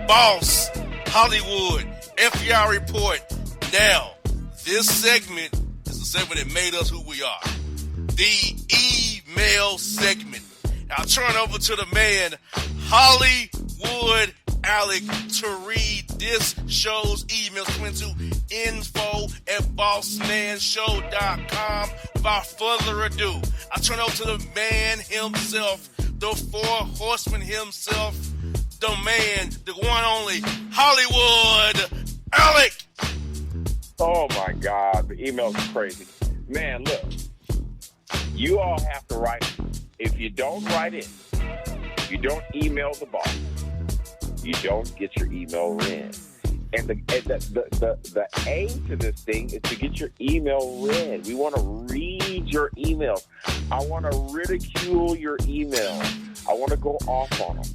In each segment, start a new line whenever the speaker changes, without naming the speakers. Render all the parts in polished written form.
Boss, Hollywood, FUI Report. Now, this segment is a segment that made us who we are. The email segment. I'll turn over to the man, Hollywood Alec, to read this show's emails. Went to info@bossmanshow.com. Without further ado, I turn over to the man himself, the four horsemen himself, the man, the one only, Hollywood Alec.
Oh my God, the email's crazy. Man, look, you all have to write. If you don't write in, you don't email the boss, you don't get your email read. And the aim to this thing is to get your email read. We want to read your emails. I want to ridicule your emails. I want to go off on them.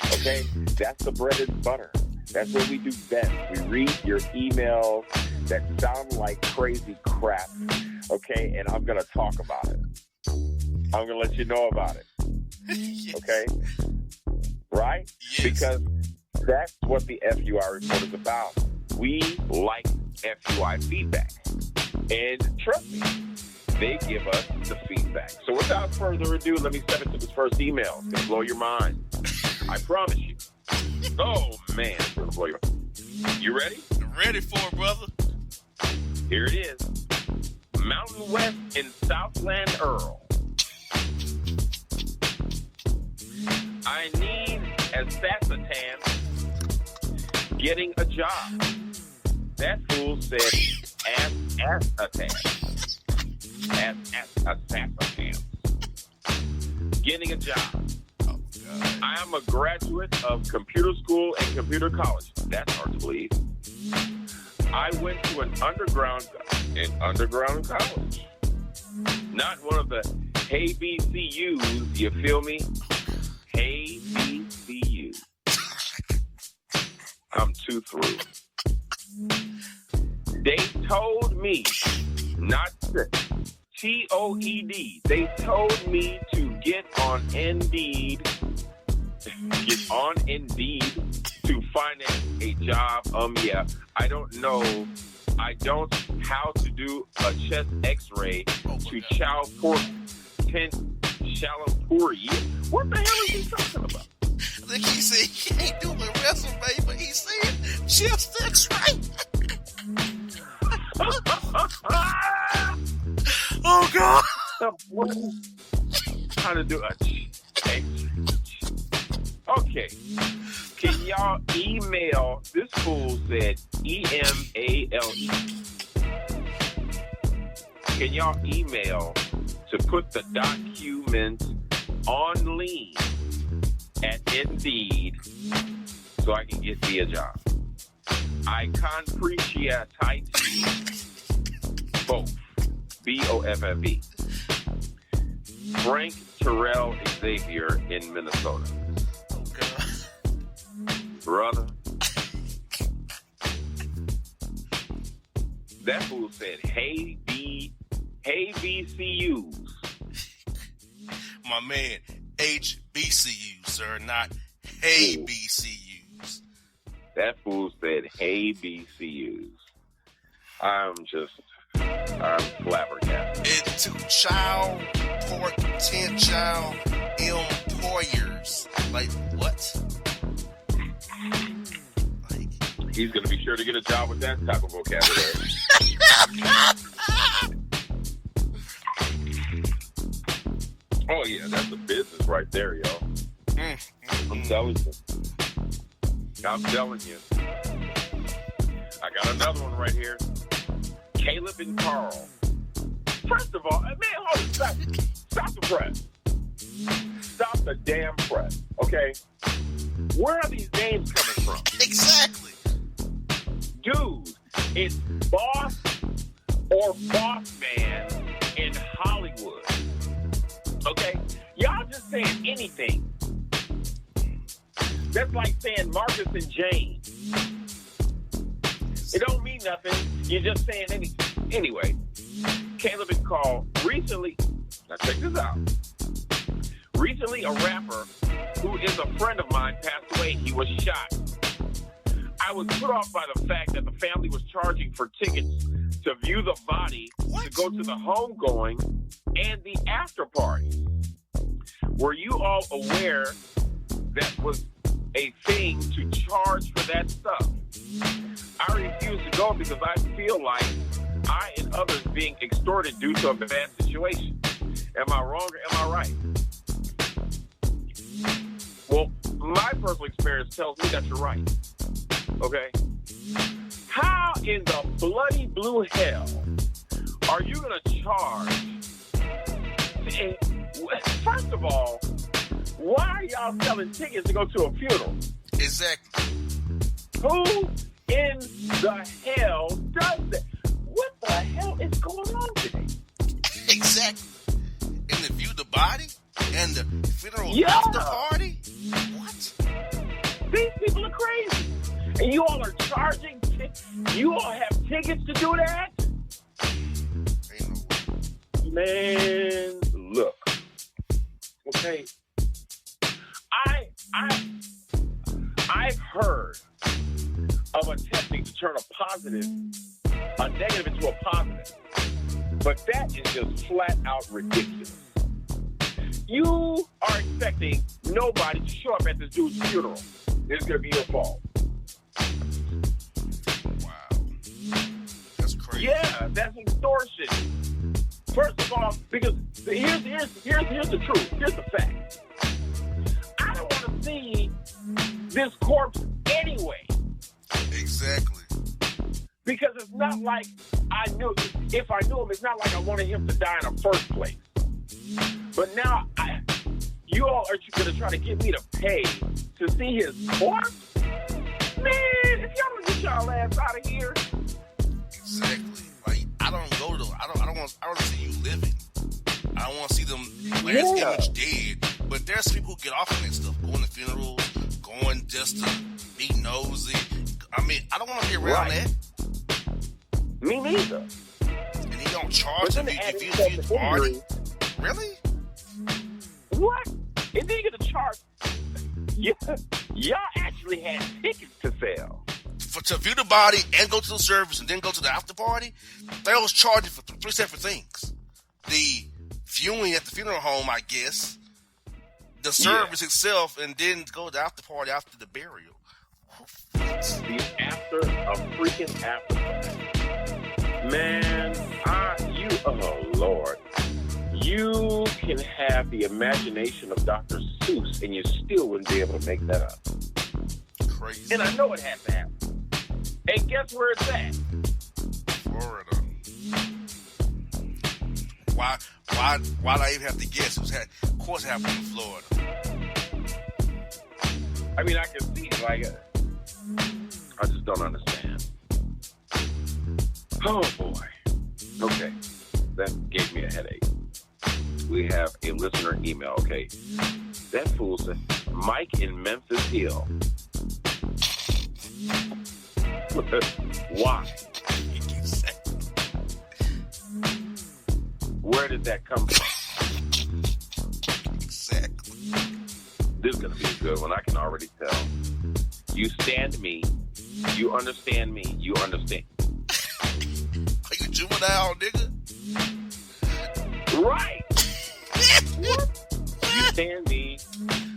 Okay? That's the bread and butter. That's what we do best. We read your emails that sound like crazy crap. Okay? And I'm going to talk about it. I'm going to let you know about it.
Yes.
Okay? Right?
Yes.
Because that's what the FUI report is about. We like FUI feedback. And trust me, they give us the feedback. So without further ado, let me step into this first email. It's going to blow your mind. I promise you. Oh, man, it's going to blow your mind. You ready?
I'm ready for it, brother.
Here it is. Mountain West and Southland Earl. I need aspartame getting a job. That fool said aspartame. Aspartame. Getting a job.
Oh, God.
I am a graduate of computer school and computer college. That's hard to believe. I went to an underground college. Not one of the HBCUs, you feel me? HBCU. I'm too through. They told me not to, TOED. They told me to get on Indeed to finance a job. Yeah, I don't know how to do a chest x-ray to child port tent Shalapuri. What the hell is he talking about?
I think he said he ain't doing resume, but he said chest x-ray. Oh, God.
How to do a x-ray. Okay. Can y'all email? This fool said EMALE. Can y'all email to put the document on lean at Indeed so I can get me a job? I can appreciate both. BOFFE. Frank Terrell Xavier in Minnesota.
Oh, God.
Brother. That fool said, hey VCUs.
My man, HBCU, sir, not hey BCUs.
That fool said, hey VCUs. I'm flabbergasted.
It's to child port tent child employers. Like, what? Like,
he's going to be sure to get a job with that type of vocabulary. Oh, yeah, that's a business right there, yo. I'm telling you. I got another one right here. Caleb and Carl. First of all, man, stop the press. Stop the damn press, okay? Where are these names coming from?
exactly.
Dude, it's Boss or Bossman in Hollywood. Okay? Y'all just saying anything. That's like saying Marcus and James. It don't mean nothing. You're just saying anything. Anyway, Caleb and Carl, recently, now check this out. Recently, a rapper who is a friend of mine passed away. He was shot I was put off by the fact that the family was charging for tickets to view the body, to go to the homegoing, and the after party. Were you all aware that was a thing to charge for that stuff? I refuse to go because I feel like I and others being extorted due to a bad situation. Am I wrong or am I right? Well, my personal experience tells me that you're right. Okay? How in the bloody blue hell are you going to charge? First of all, why are y'all selling tickets to go to a funeral?
Exactly.
Who in the hell does that? What the hell is going on today?
Exactly. And to view the body and the funeral after party? What?
These people are crazy. And you all are charging. You all have tickets to do that?
Ain't no way.
Man, look. Okay. I've heard of attempting to turn a negative into a positive. But that is just flat out ridiculous. You are expecting nobody to show up at this dude's funeral. It's going to be your fault.
Wow. That's crazy.
Yeah, that's extortion. First of all, because here's the truth. Here's the fact. I don't want to see this corpse anyway.
Exactly.
Because it's not like if I knew him, it's not like I wanted him to die in the first place. But now, you all are going to try to get me to pay to see his corpse? Man, if y'all don't get y'all ass out of here.
Exactly. Like, I don't want to see you living. I don't want to see them last image dead. But there's people who get off on that stuff, going to funerals, going just to be nosy. I mean, I don't want to be around that.
Me neither.
And he don't charge them if you party. Really?
What? And then you get a charge. Y'all actually had tickets to sell.
To view the body and go to the service and then go to the after party, they was charging for three separate things. The viewing at the funeral home, I guess, the service itself, and then go to the after party after the burial.
A freaking after party. Man, oh Lord. You can have the imagination of Dr. Seuss and you still wouldn't be able to make that up.
Crazy.
And I know it has to happen. And guess where it's at?
Florida. Why do I even have to guess? Of course it happened in Florida.
I mean, I can see it. Like, I just don't understand. Oh, boy. Okay. That gave me a headache. We have a listener email. Okay. That fool said, Mike in Memphis Hill. Why? Where did that come from?
Exactly.
This is going to be a good one. I can already tell. You stand me. You understand me. You understand.
Are you juvenile, nigga?
Right. You stand me.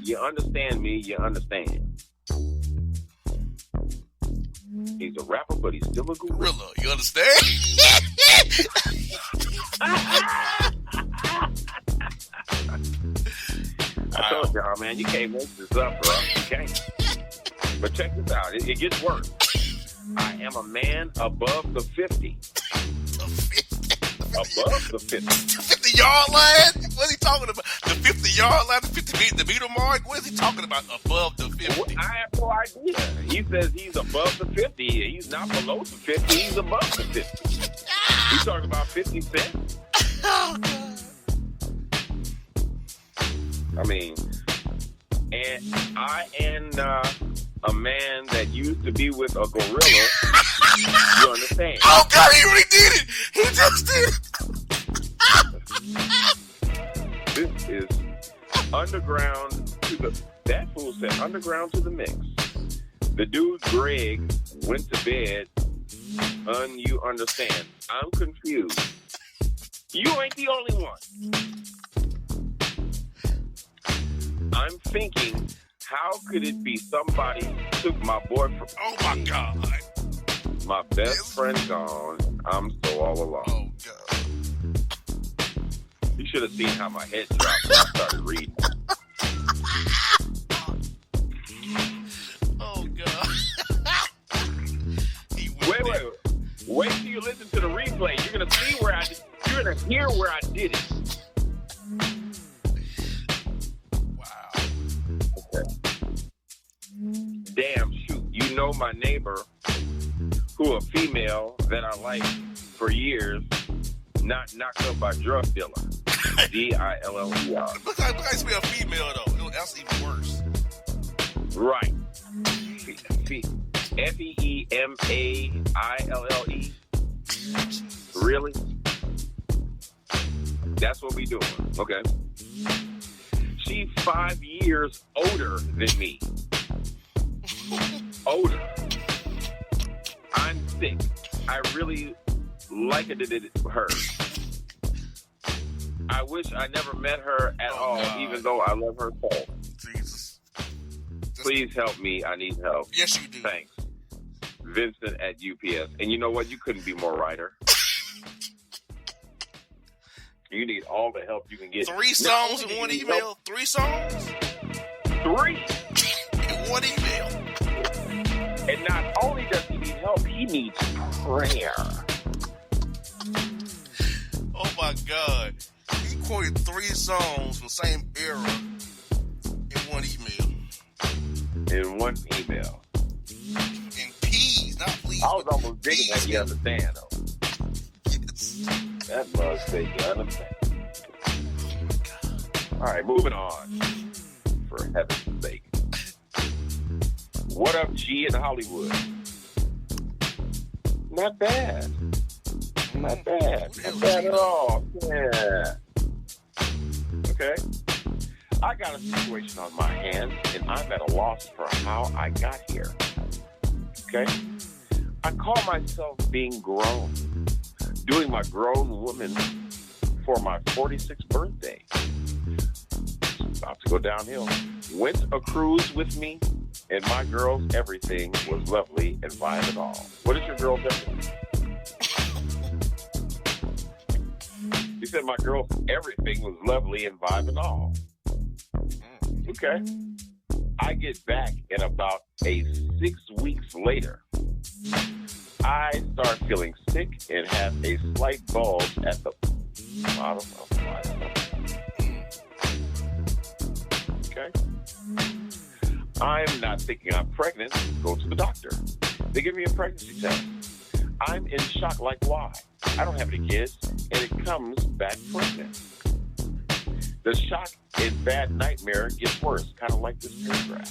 You understand me. You understand. He's a rapper, but he's still a gorilla.
You understand?
I told y'all, man, you can't make this up, bro. You can't. But check this out. It gets worse. I am a man above the 50. Above the 50.
The 50-yard line? What is he talking about? The 50-yard line? The meter mark? What is he talking about? Above the 50?
I have no idea. He says he's above the 50. He's not below the 50. He's above the 50. He's talking about 50 cents.
Oh, God.
I mean, and I am a man that used to be with a gorilla. You understand?
Oh, God, he really did it. He just did it.
This is underground to the... That fool said underground to the mix. The dude, Greg, went to bed. You understand. I'm confused. You ain't the only one. I'm thinking, how could it be somebody took my boyfriend?
Oh, my God.
My best friend gone. I'm so all alone.
Oh, God.
You should have seen how my head dropped when I started reading.
Oh, God.
Wait till you listen to the replay. You're gonna see where you're gonna hear where I did it.
Wow.
Okay. Damn, shoot. You know my neighbor, who a female that I liked for years, not knocked up by drug dealer. Diller.
Look like to be a female, though. That's even worse.
Right. FEEMAILLE. Really? That's what we doing. Okay. She's 5 years older than me. Older. I'm sick. I really like her. I wish I never met her at all,
God.
even though I love her so.
Jesus.
Please help me. I need help.
Yes, you do.
Thanks. Vincent at UPS. And you know what? You couldn't be more righter. You need all the help you can get.
3 songs in one email? Help. 3 songs?
3?
In one email.
And not only does he need help, he needs prayer.
Oh, my God. He quoted 3 songs from the same era in one email.
In one email.
In P's, not please.
I was almost digging that you understand, though.
Yes.
That must say you understand. All right, moving on. For heaven's sake. What up, G in Hollywood? Not bad. Not bad. Not bad at all. Yeah. Okay. I got a situation on my hands, and I'm at a loss for how I got here. Okay? I call myself being grown. Doing my grown woman for my 46th birthday. It's about to go downhill. Went a cruise with me, and my girl's everything was lovely and fine at all. What is your girl's everything? You said my girl's everything was lovely and vibe and all. Okay. I get back, and about 6 weeks later, I start feeling sick and have a slight bulge at the bottom of my stomach. Okay. I'm not thinking I'm pregnant. Go to the doctor. They give me a pregnancy test. I'm in shock, like, why? I don't have any kids, and it comes back pregnant. The shock and bad nightmare gets worse, kind of like this paragraph.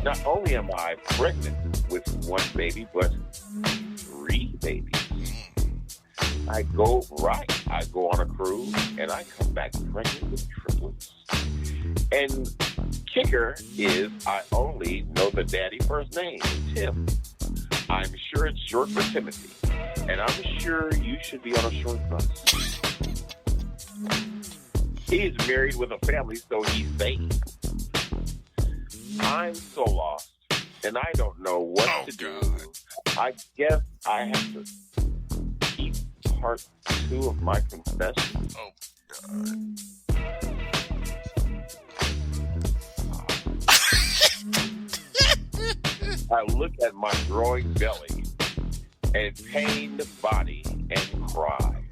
Not only am I pregnant with 1 baby, but 3 babies. I go on a cruise, and I come back pregnant with triplets. And kicker is I only know the daddy first name, Tim. I'm sure it's short for Timothy, and I'm sure you should be on a short bus. He's married with a family, so he's safe. I'm so lost, and I don't know what to do. I guess I have to keep part 2 of my confession.
Oh, God.
I look at my growing belly and pained body and cry.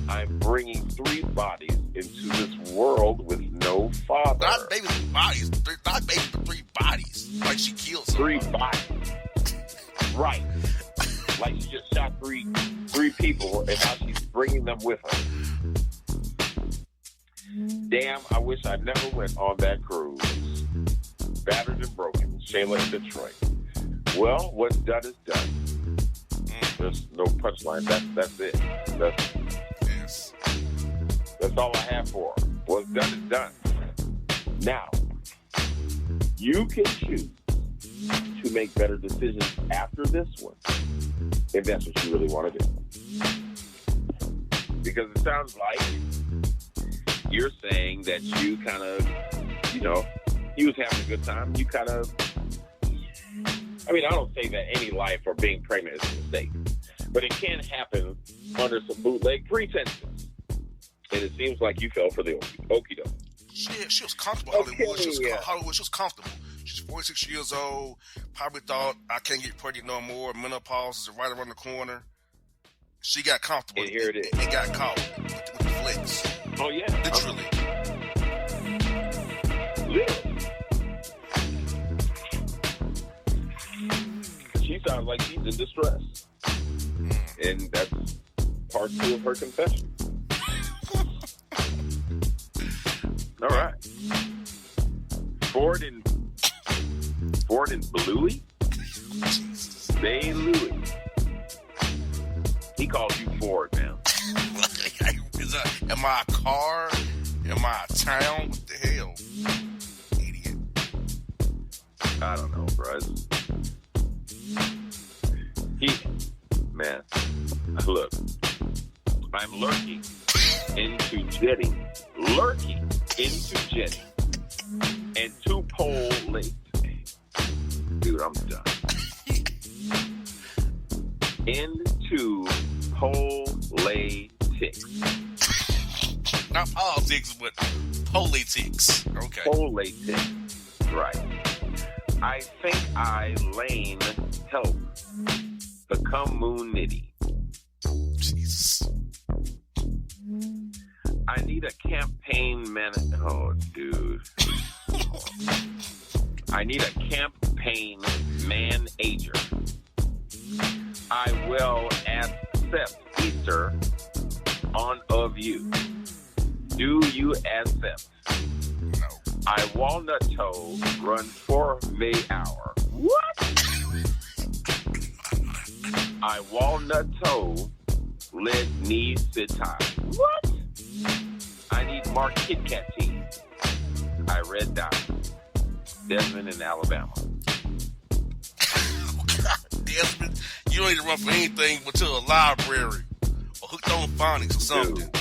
I'm bringing 3 bodies into this world with no father.
Not babies with bodies. Not babies with 3 bodies. Like she killed someone.
3 bodies. Right. Like she just shot three people, and now she's bringing them with her. Damn, I wish I never went on that cruise. Battered and broken. Shayla in Detroit. Well, what's done is done. There's no punchline. That's it. That's all I have for her. What's done is done. Now, you can choose to make better decisions after this one, if that's what you really want to do. Because it sounds like you're saying that you kind of, he was having a good time. You kind of, I don't say that any life or being pregnant is a mistake, but it can happen under some bootleg pretenses. And it seems like you fell for the okie doke.
She was comfortable in Hollywood. She was comfortable. She's 46 years old. Probably thought, I can't get pregnant no more. Menopause is right around the corner. She got comfortable.
And here it is.
And got caught with the flicks.
Oh, yeah.
Literally.
She sounds like she's in distress. And that's part 2 of her confession. All right. Ford and Bluey? Bay Louie. He calls you Ford, man.
Am I a car? Am I a town? What the hell? Idiot.
I don't know, bro. Look, I'm lurking into jetting, and 2 pole late. Dude, I'm done. Into politics.
Not politics, but politics. Okay.
Politics. Right. I think I lane help the community.
Jesus.
I need a campaign manager. Oh, dude. I need a campaign manager. I will accept Easter on of you. Do you accept?
No.
I walnut toe run for the hour. What? I walnut toe let knees sit high. What? I need Mark Kit Kat team. I read dot. Desmond in Alabama.
Desmond, you don't need to run for anything but to a library or hooked on phonics or something.
Dude,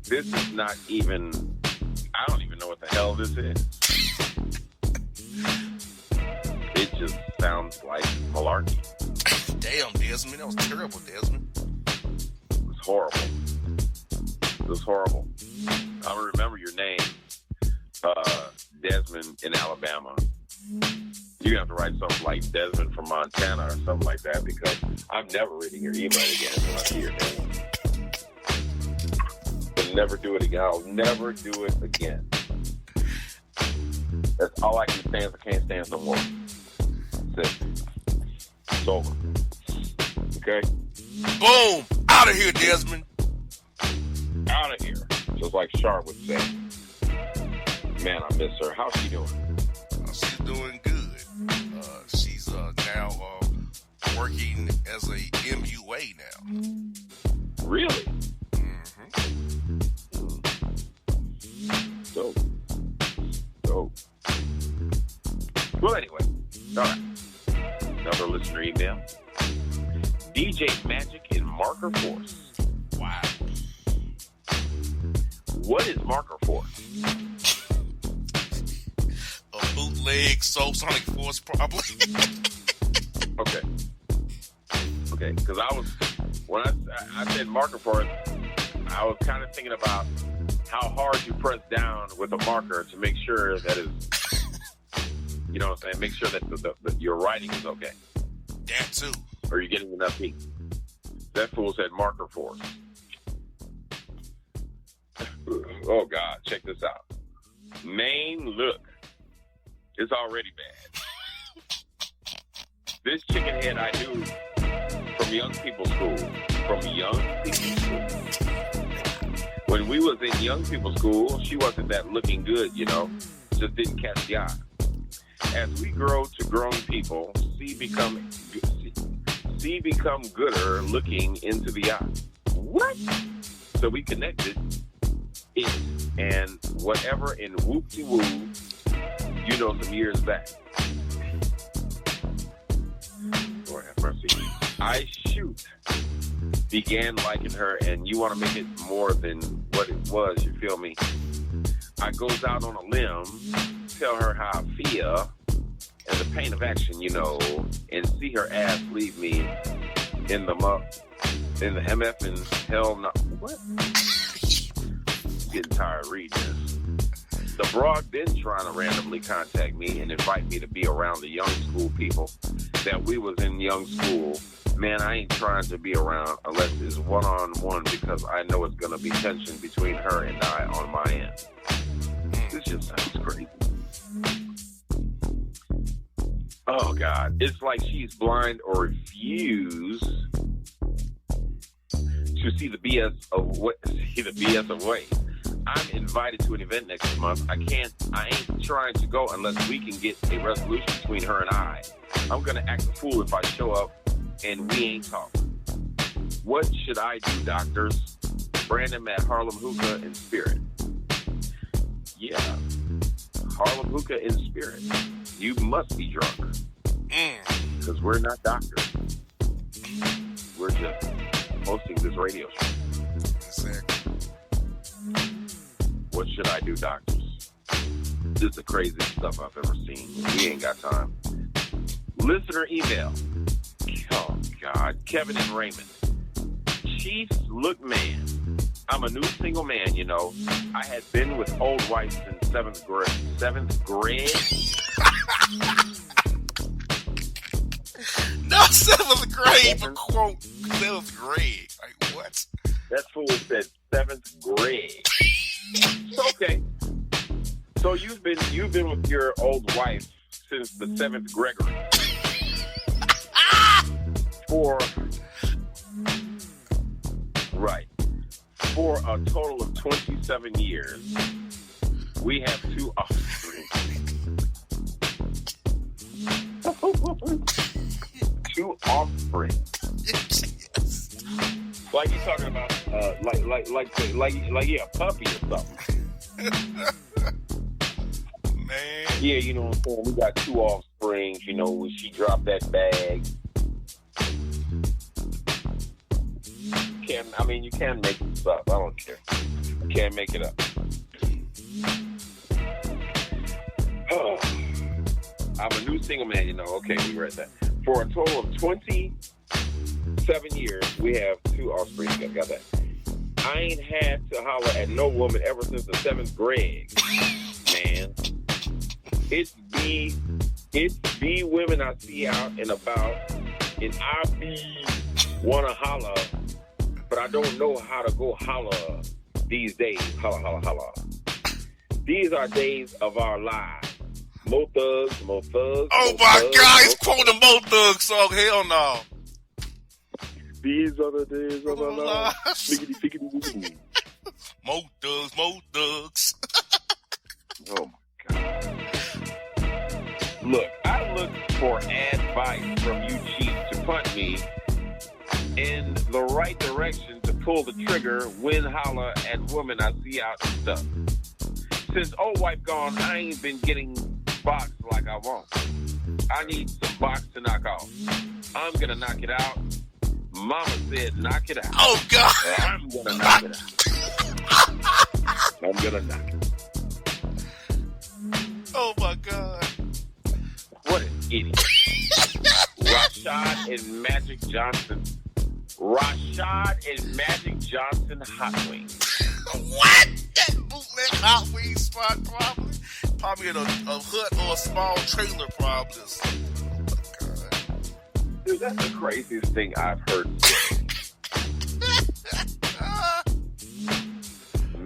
this is not even, I don't even know what the hell this is. It just sounds like malarkey.
Damn, Desmond. That was terrible, Desmond.
It was horrible. I remember your name, Desmond in Alabama. You're going to have to write something like Desmond from Montana or something like that, because I'm never reading your email again when I see your name. I'll never do it again. I'll never do it again. That's all I can stand. I can't stand no more. That's it. It's over. Okay?
Boom! Out of here, Desmond.
Out of here. Just like Sharp would say. Man, I miss her. How's she doing?
She's doing good. She's now working as a MUA now.
Really?
Mm-hmm.
Dope. Well, anyway. All right. Another listener email. DJ Magic in Marker Force.
Wow.
What is Marker Force?
A bootleg Soul Sonic Force, probably.
Okay, because when I said Marker Force, I was kind of thinking about how hard you press down with a marker to make sure that it's, you know what I'm saying, make sure that your writing is okay.
That too.
Or you're getting enough heat. That fool said Marker Force. Oh, God, check this out. Main look. It's already bad. This chicken head I knew from young people's school. When we was in young people's school, she wasn't that looking good, just didn't catch the eye. As we grow to grown people, see become gooder looking into the eye. What? So we connected it and whatever in whoop-de-woo, some years back. mercy. I began liking her, and you want to make it more than what it was, you feel me? I goes out on a limb, tell her how I feel, and the pain of action, and see her ass leave me in the MF and hell no. What? Getting tired of reading this. The broad been trying to randomly contact me and invite me to be around the young school people that we was in young school. Man, I ain't trying to be around unless it's one-on-one because I know it's going to be tension between her and I on my end. This just sounds crazy. Oh, God. It's like she's blind or refused to see the BS away. I'm invited to an event next month. I ain't trying to go unless we can get a resolution between her and I. I'm going to act a fool if I show up and we ain't talking. What should I do, doctors? Brandon at Harlem Hookah in Spirit. Yeah. Harlem Hookah in Spirit. You must be drunk. Because we're not doctors. We're just hosting this radio show.
Exactly.
What should I do, doctors? This is the craziest stuff I've ever seen. We ain't got time. Listener email. Oh, God. Kevin and Raymond. Chief, look, man. I'm a new single man, I had been with old wife since 7th grade. 7th grade?
No, 7th grade, but quote, 7th grade. Like, what?
That fool said 7th grade. Okay. So you've been with your old wife since the 7th Gregory. For a total of 27 years, we have 2 offspring. 2 offspring.
Yes.
Like you're talking about, a puppy or something.
Man.
Yeah, you know what I'm saying? We got 2 offsprings, when she dropped that bag. You can make this up. I don't care. You can't make it up. Oh. I'm a new single man, Okay, we read that. For a total of 27 years, we have 2 offspring. Got that. I ain't had to holler at no woman ever since the 7th grade. Man. It's the women I see out and about, and I be wanna holler, but I don't know how to go holler these days. Holla, holla, holla. These are days of our lives. Mo thugs.
Oh my God, he's quoting Mo Thug song. Hell no.
These are the days of our lives. Figgity, figgity, figgity.
Mo thugs.
Oh my God. Look, I look for advice from you, Chief, to punt me in the right direction to pull the trigger when holler at women I see out and stuff. Since old wife gone, I ain't been getting boxed like I want. I need some box to knock off. I'm gonna knock it out. Mama said knock it out.
Oh God.
I'm gonna knock it out. I'm gonna knock it.
Oh my God.
What an idiot. Rashad and Magic Johnson hot wings.
What? That bootleg hot wings spot probably in a hut or a small trailer probably. Oh my God.
Dude, that's the craziest thing I've heard.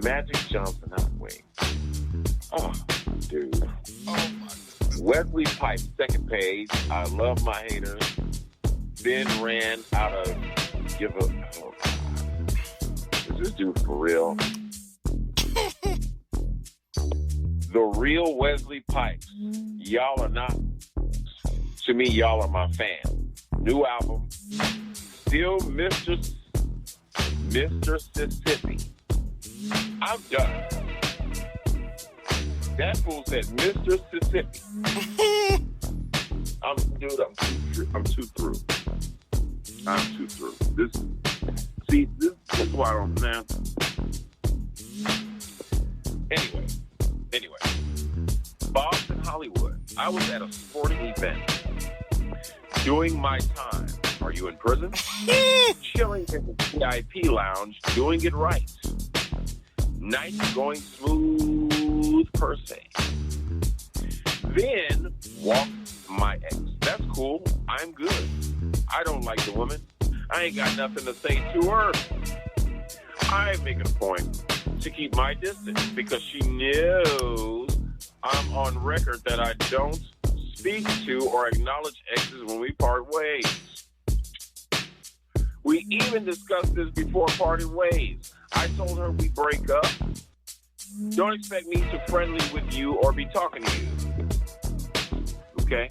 Magic Johnson hot wings. Oh, dude.
Oh my God.
Wesley Pipes, second page. I love my haters. Then ran out of give up. Oh, is this dude for real? The real Wesley Pipes. Y'all are not. To me, y'all are my fan. New album. Still Mr. Mississippi. I'm done. That fool said Mr. Mississippi. I'm too through. I'm too through. This is why I don't understand. Anyway, Boston, Hollywood. I was at a sporting event doing my time. Are you in prison? Chilling in the VIP lounge, doing it right. Night going smooth per se. Then walked my ex. That's cool. I'm good. I don't like the woman. I ain't got nothing to say to her. I'm making a point to keep my distance because she knows I'm on record that I don't speak to or acknowledge exes when we part ways. We even discussed this before parting ways. I told her we break up. Don't expect me to friendly with you or be talking to you. Okay?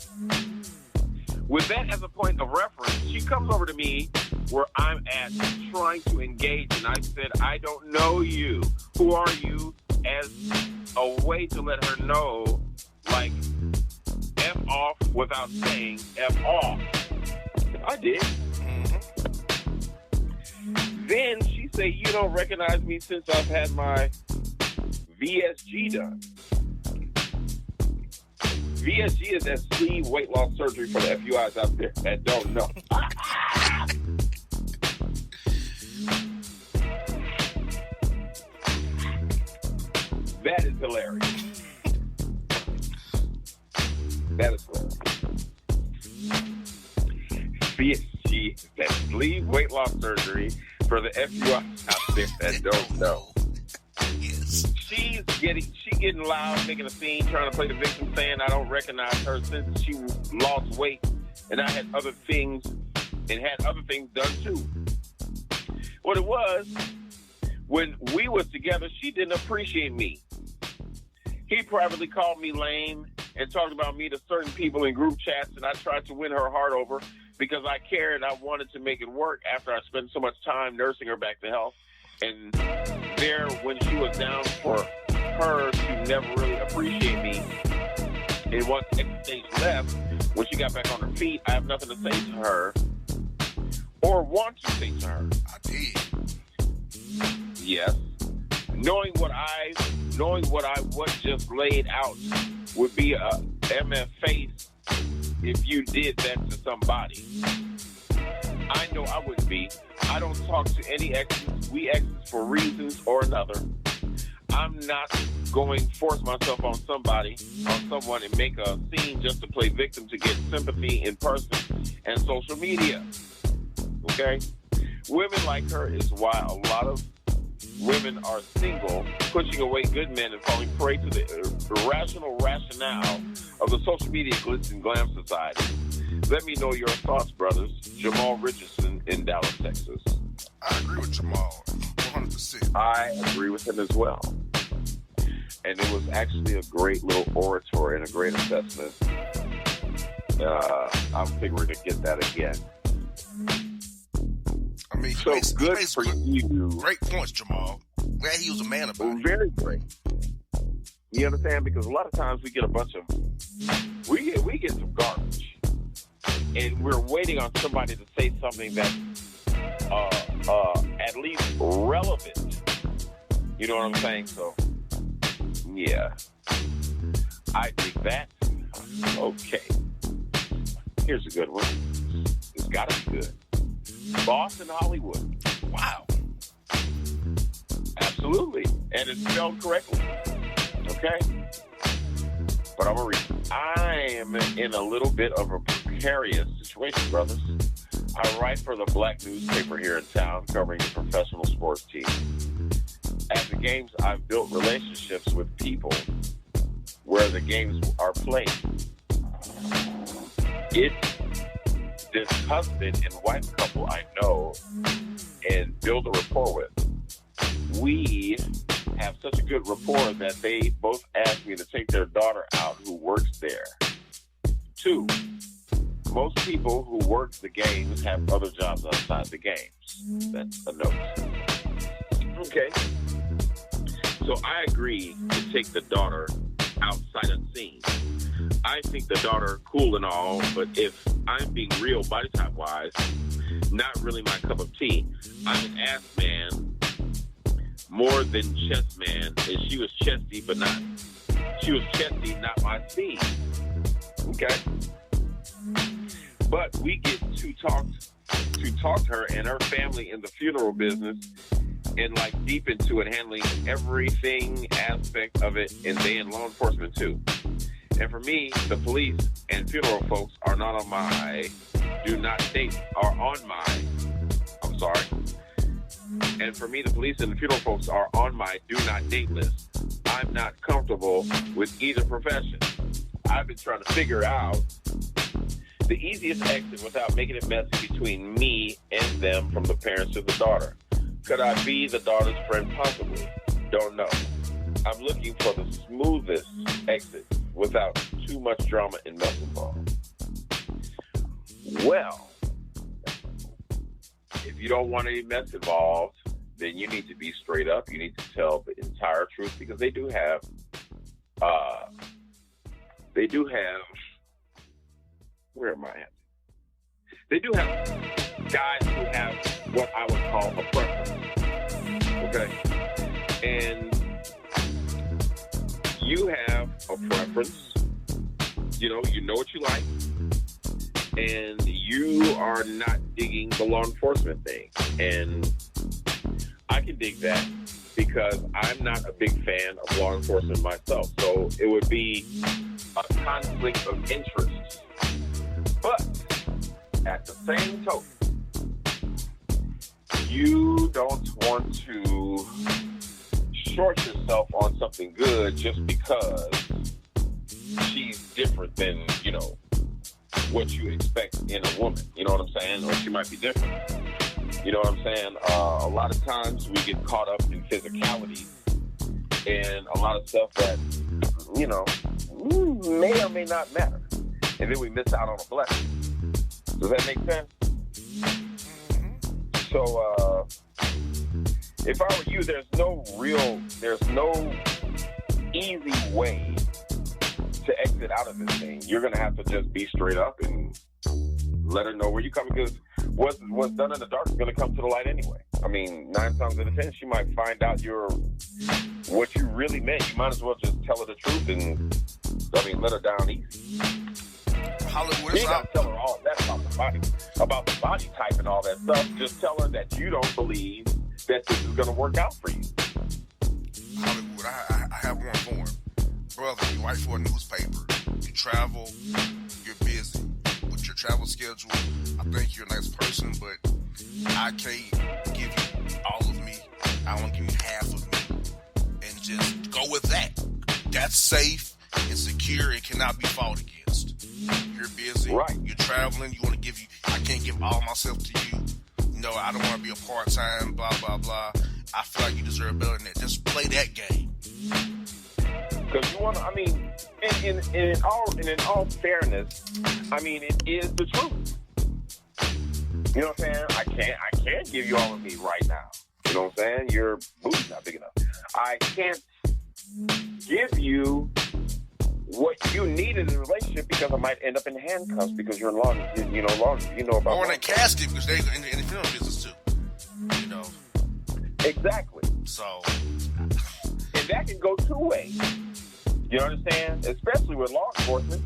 With that as a point of reference, she comes over to me where I'm at trying to engage, and I said, I don't know you. Who are you? As a way to let her know, like, F off without saying F off. I did. Then she said, you don't recognize me since I've had my VSG done. VSG is that sleeve weight loss surgery for the FUIs out there that don't know. That is hilarious. That is hilarious. VSG is that sleeve weight loss surgery for the FUIs out there that don't know. She getting loud, making a scene, trying to play the victim, saying I don't recognize her since she lost weight and I had other things and had other things done too. What it was, when we was together, she didn't appreciate me. He privately called me lame and talked about me to certain people in group chats, and I tried to win her heart over because I cared and I wanted to make it work after I spent so much time nursing her back to health. And there, when she was down, for her to never really appreciate me, and once X stage left, when she got back on her feet, I have nothing to say to her or want to say to her.
I did.
Yes. Knowing what I just laid out would be a MF face if you did that to somebody. I know I wouldn't be. I don't talk to any exes. We exes for reasons or another. I'm not going to force myself on someone and make a scene just to play victim to get sympathy in person and social media. Okay? Women like her is why a lot of women are single, pushing away good men and falling prey to the irrational rationale of the social media glitz and glam society. Let me know your thoughts, brothers. Jamal Richardson in Dallas, Texas.
I agree with Jamal, 100%.
I agree with him as well. And it was actually a great little oratory and a great assessment. I'm figuring to get that again.
I mean,
so good for you.
Great points, Jamal. Glad he was a man about it.
Very great. You understand? Because a lot of times we get a bunch of, we get some garbage. And we're waiting on somebody to say something that's at least relevant. You know what I'm saying? So, yeah. I dig that. Okay. Here's a good one. It's got to be good. Boston, Hollywood.
Wow.
Absolutely. And it's spelled correctly. Okay? But I'm going to read. I am in a little bit of a precarious situation, brothers. I write for the black newspaper here in town covering the professional sports team. At the games, I've built relationships with people where the games are played. It's this husband and wife couple I know and build a rapport with. We have such a good rapport that they both asked me to take their daughter out who works there. 2, most people who work the games have other jobs outside the games. That's a note. Okay. So I agree to take the daughter outside of the scene. I think the daughter cool and all, but if I'm being real body type wise, not really my cup of tea. I'm an ass man more than chest man, and she was chesty, but not. She was chesty, not my speed. Okay, but we get to talk to her and her family in the funeral business, and like deep into it, handling everything aspect of it, and they in law enforcement too. And for me, the police and funeral folks are not on my do not date, are on my, I'm sorry. And for me, the police and the funeral folks are on my do not date list. I'm not comfortable with either profession. I've been trying to figure out the easiest exit without making it messy between me and them from the parents to the daughter. Could I be the daughter's friend possibly? Don't know. I'm looking for the smoothest exit without too much drama and mess involved. Well, if you don't want any mess involved, then you need to be straight up. You need to tell the entire truth, because they do have, where am I at? They do have guys who have what I would call a preference. Okay? And you have a preference. You know what you like. And you are not digging the law enforcement thing. And I can dig that because I'm not a big fan of law enforcement myself. So it would be a conflict of interest. But at the same token, you don't want to short yourself on something good just because she's different than, what you expect in a woman. You know what I'm saying? Or she might be different. You know what I'm saying? A lot of times we get caught up in physicality and a lot of stuff that, may or may not matter. And then we miss out on a blessing. Does that make sense? So, if I were you, there's no easy way to exit out of this thing. You're going to have to just be straight up and let her know where you're coming, because what's done in the dark is going to come to the light anyway. I mean, 9 times out of 10, she might find out what you really meant. You might as well just tell her the truth and, let her down easy.
Hollywood,
you got to tell her all that about the body type and all that stuff. Just tell her that you don't believe that this is going to work out for you.
Hollywood, I have one form. Brother, you write for a newspaper. You travel. You're busy with your travel schedule. I think you're a nice person, but I can't give you all of me. I want to give you half of me. And just go with that. That's safe and secure and cannot be fought against. You're busy.
Right.
You're traveling. I can't give all myself to you. No, I don't want to be a part-time, blah, blah, blah. I feel like you deserve better than that. Just play that game.
Because you want to, in all fairness, it is the truth. You know what I'm saying? I can't give you all of me right now. You know what I'm saying? Your booty's not big enough. I can't give you what you need in a relationship because I might end up in handcuffs because you're in law. About.
Or in a casket because they in the funeral business too.
Exactly.
So,
and that can go two ways. You understand? Especially with law enforcement.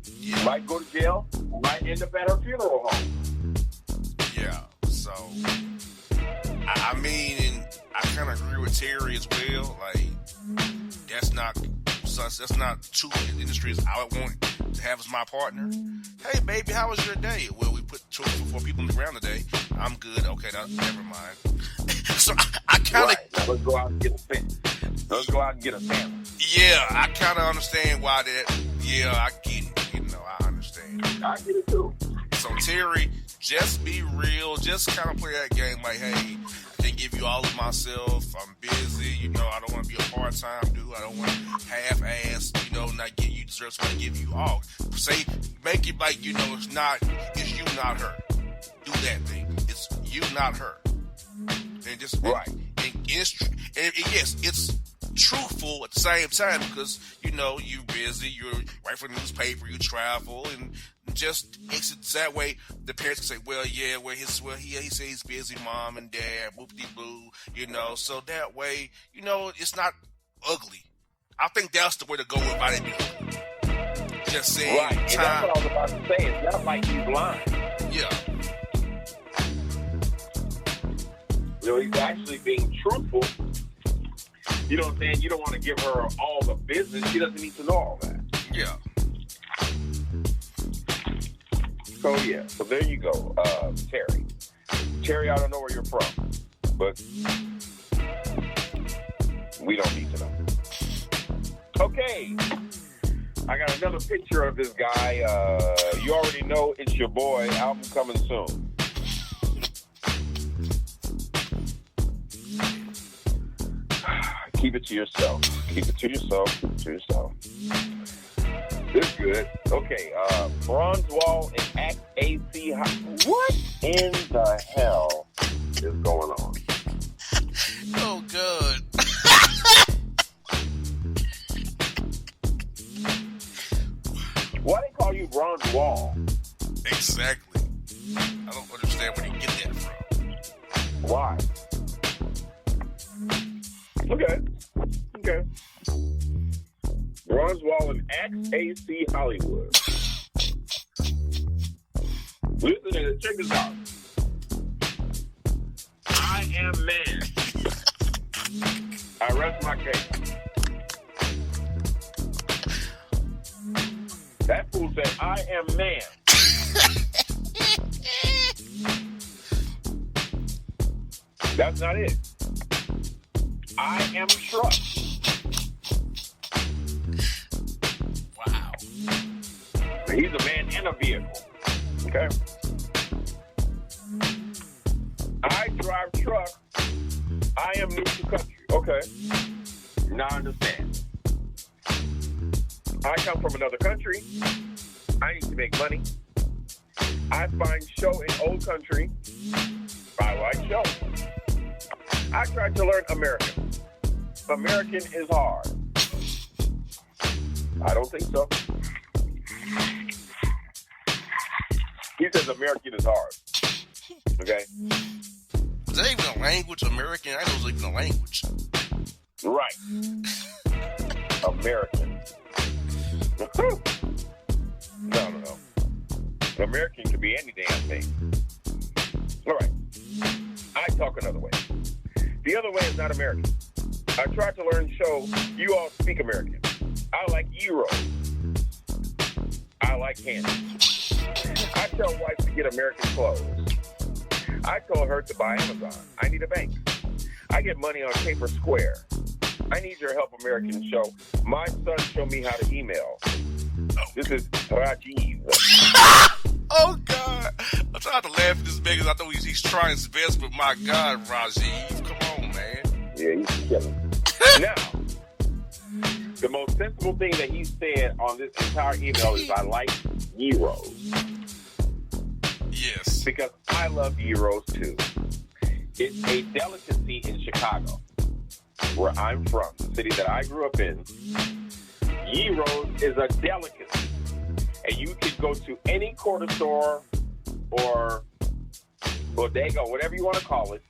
Yeah.
Might go to jail, might end up at her funeral home.
Yeah. So, and I kind of agree with Terry as well. Like, that's not two industries I would want to have as my partner. Hey, baby, how was your day? Well, we put 2 or 4 people on the ground today. I'm good. Okay, never mind. So I kind of...
Right. Let's go out and get a sandwich.
Yeah, I kind of understand why that... Yeah, I get it. I understand.
I get it too.
So, Terry, just be real. Just kind of play that game like, hey, I can't give you all of myself. I'm busy. I don't want to be a part-time dude. I don't want to half-ass, not give you deserve somebody to give you all. Make it like, it's you, not her. Do that thing. It's you, not her. And just,
right.
And yes, it's truthful at the same time because, you're busy. You write for the newspaper, you travel, and just exit that way. The parents can say, well, yeah, he says he's busy, mom and dad, whoop-de-boo, so that way, it's not ugly. I think that's the way to go about it. Just saying
right. And that's what I was about to say. It's not like he's lying.
Yeah.
He's actually being truthful. You know what I'm saying? You don't want to give her all the business. She doesn't need to know all that.
Yeah.
So there you go, Terry. Terry, I don't know where you're from, but we don't need to know. Okay. I got another picture of this guy. You already know it's your boy. Album coming soon. Keep it to yourself. Keep it to yourself. Keep it to yourself. This is good. Okay, Bronze Wall and AC. What in the hell is going on?
Oh, good.
Why they call you Bronze Wall?
Exactly. I don't understand where you get that from.
Why? Okay. Bronze Wall and XAC Hollywood. Listen to this. Check this out. I am man. I rest my case. That fool said, I am man. That's not it. I am truck.
Wow.
He's a man in a vehicle. Okay? I drive truck. I am new to country. Okay. Now I understand. I come from another country. I need to make money. I find show in old country. I like show. I try to learn American. American is hard. I don't think so. He says American is hard. Okay?
Is that even a language? American? I know it's even a language.
Right. American. No. American could be any damn thing. All right. I talk another way. The other way is not American. I tried to learn show. You all speak American. I like Euro. I like candy. I tell wife to get American clothes. I told her to buy Amazon. I need a bank. I get money on Paper Square. I need your help, American show. My son showed me how to email. This is Rajiv.
Oh, God. I'm trying to laugh at this man because I know he's trying his best, but my God, Rajiv, come on, man.
Yeah, he's killing. Now, the most sensible thing that he said on this entire email is I like gyros.
Yes.
Because I love gyros, too. It's a delicacy in Chicago, where I'm from, the city that I grew up in. Gyros is a delicacy. And you can go to any corner store or bodega, whatever you want to call it,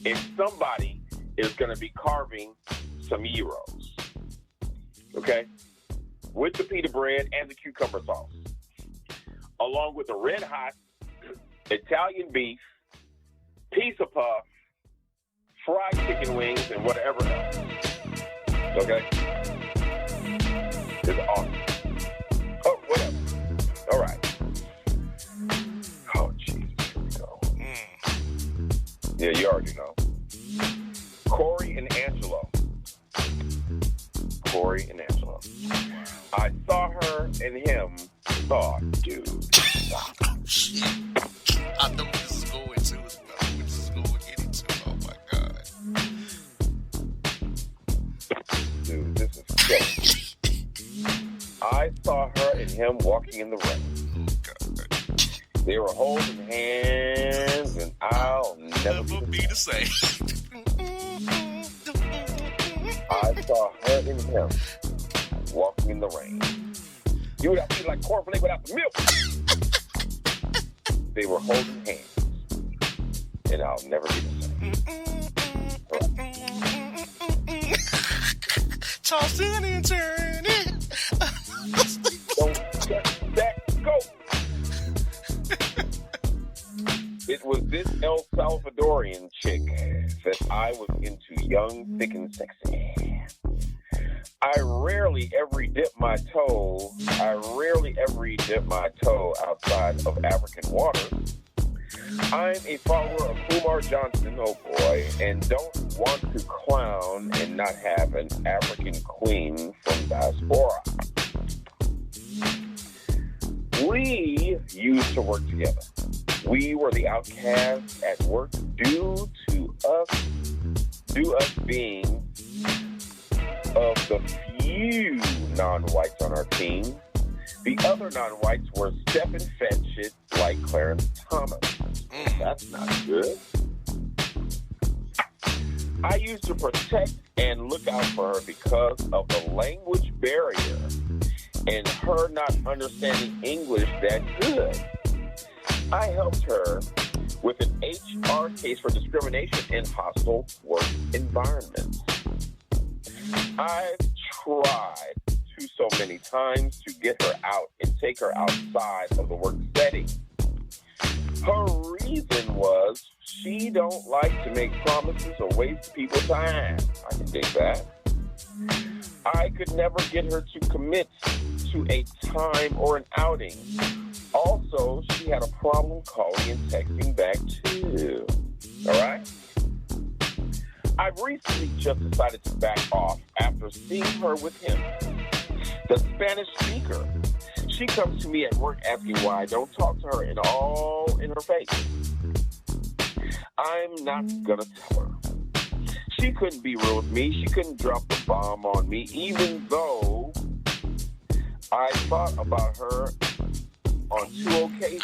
and somebody is going to be carving some gyros. Okay? With the pita bread and the cucumber sauce. Along with the red hot Italian beef, pizza puff, fried chicken wings, and whatever else. Okay? It's awesome. Oh, whatever. All right. Oh, Jesus. Here we go. Yeah, you already know. Corey and Angelo. I saw her and him. Oh, dude. Stop.
Oh, shit. I know where this is going to. Oh, my God.
Dude, this is killing. I saw her and him walking in the rain.
Oh, God.
They were holding hands, and I'll never be the
same.
I saw her and him walking in the rain. You would have to eat like cornflake without the milk. They were holding hands, and I'll never be the same.
Tossing and turning.
Don't touch that goat. It was this El Salvadorian chick that I was into, young, thick, and sexy. I rarely ever dip my toe outside of African waters. I'm a follower of Umar Johnson, oh boy, and don't want to clown and not have an African queen from diaspora. We used to work together. We were the outcasts at work due to us being of the few non-whites on our team. The other non-whites were stepping fat shit like Clarence Thomas. That's not good. I used to protect and look out for her because of the language barrier and her not understanding English that good. I helped her with an HR case for discrimination in hostile work environments. I've tried so many times to get her out and take her outside of the work setting. Her reason was she don't like to make promises or waste people's time. I can dig that. I could never get her to commit to a time or an outing. Also, she had a problem calling and texting back too. All right? I've recently just decided to back off after seeing her with him. The Spanish speaker. She comes to me at work asking why I don't talk to her in her face. I'm not gonna tell her. She couldn't be real with me. She couldn't drop the bomb on me, even though I thought about her on 2 occasions,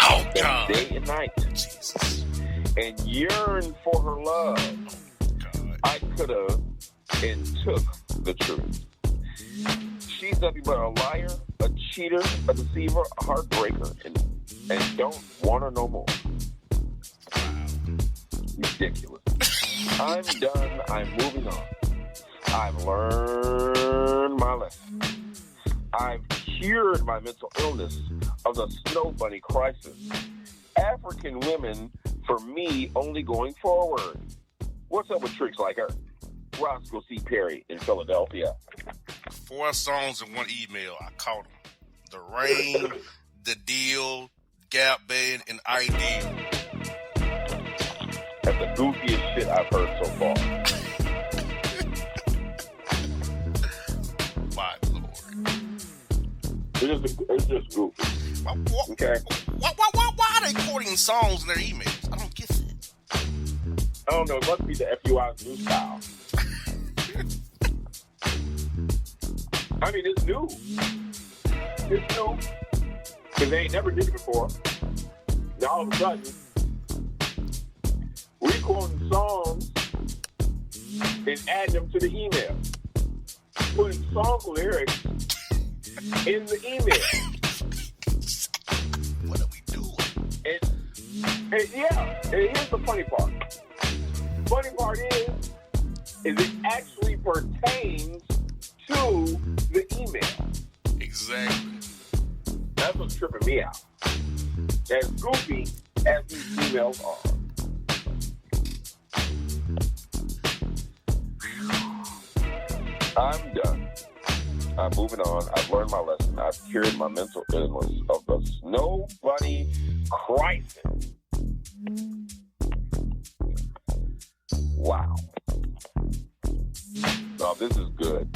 day and night, Jesus, and yearned for her love. God. I could have and took the truth. She's nothing but a liar, a cheater, a deceiver, a heartbreaker, and don't want her no more. Ridiculous. I'm done. I'm moving on. I've learned my lesson. I've cured my mental illness of the snow bunny crisis. African women, for me, only going forward. What's up with tricks like her? Roscoe C. Perry in Philadelphia.
4 songs in 1 email. I caught them. The Rain, The Deal, Gap Band, and Ideal.
That's the goofiest shit I've heard so far.
My Lord.
It's just goofy. Okay.
Why are they quoting songs in their emails? I don't get that.
I don't know. It must be the FUI's new style. I mean, it's new. It's new. Because they ain't never did it before. Now, all of a sudden, we quoting songs and adding them to the email. Putting song lyrics in the email.
What are we doing?
And here's the funny part. Funny part is it actually pertains to the email.
Exactly.
That's what's tripping me out. As goofy as these emails are. I'm done. I'm moving on. I've learned my lesson. I've cured my mental illness of the snow bunny crisis. Wow. Now this is good.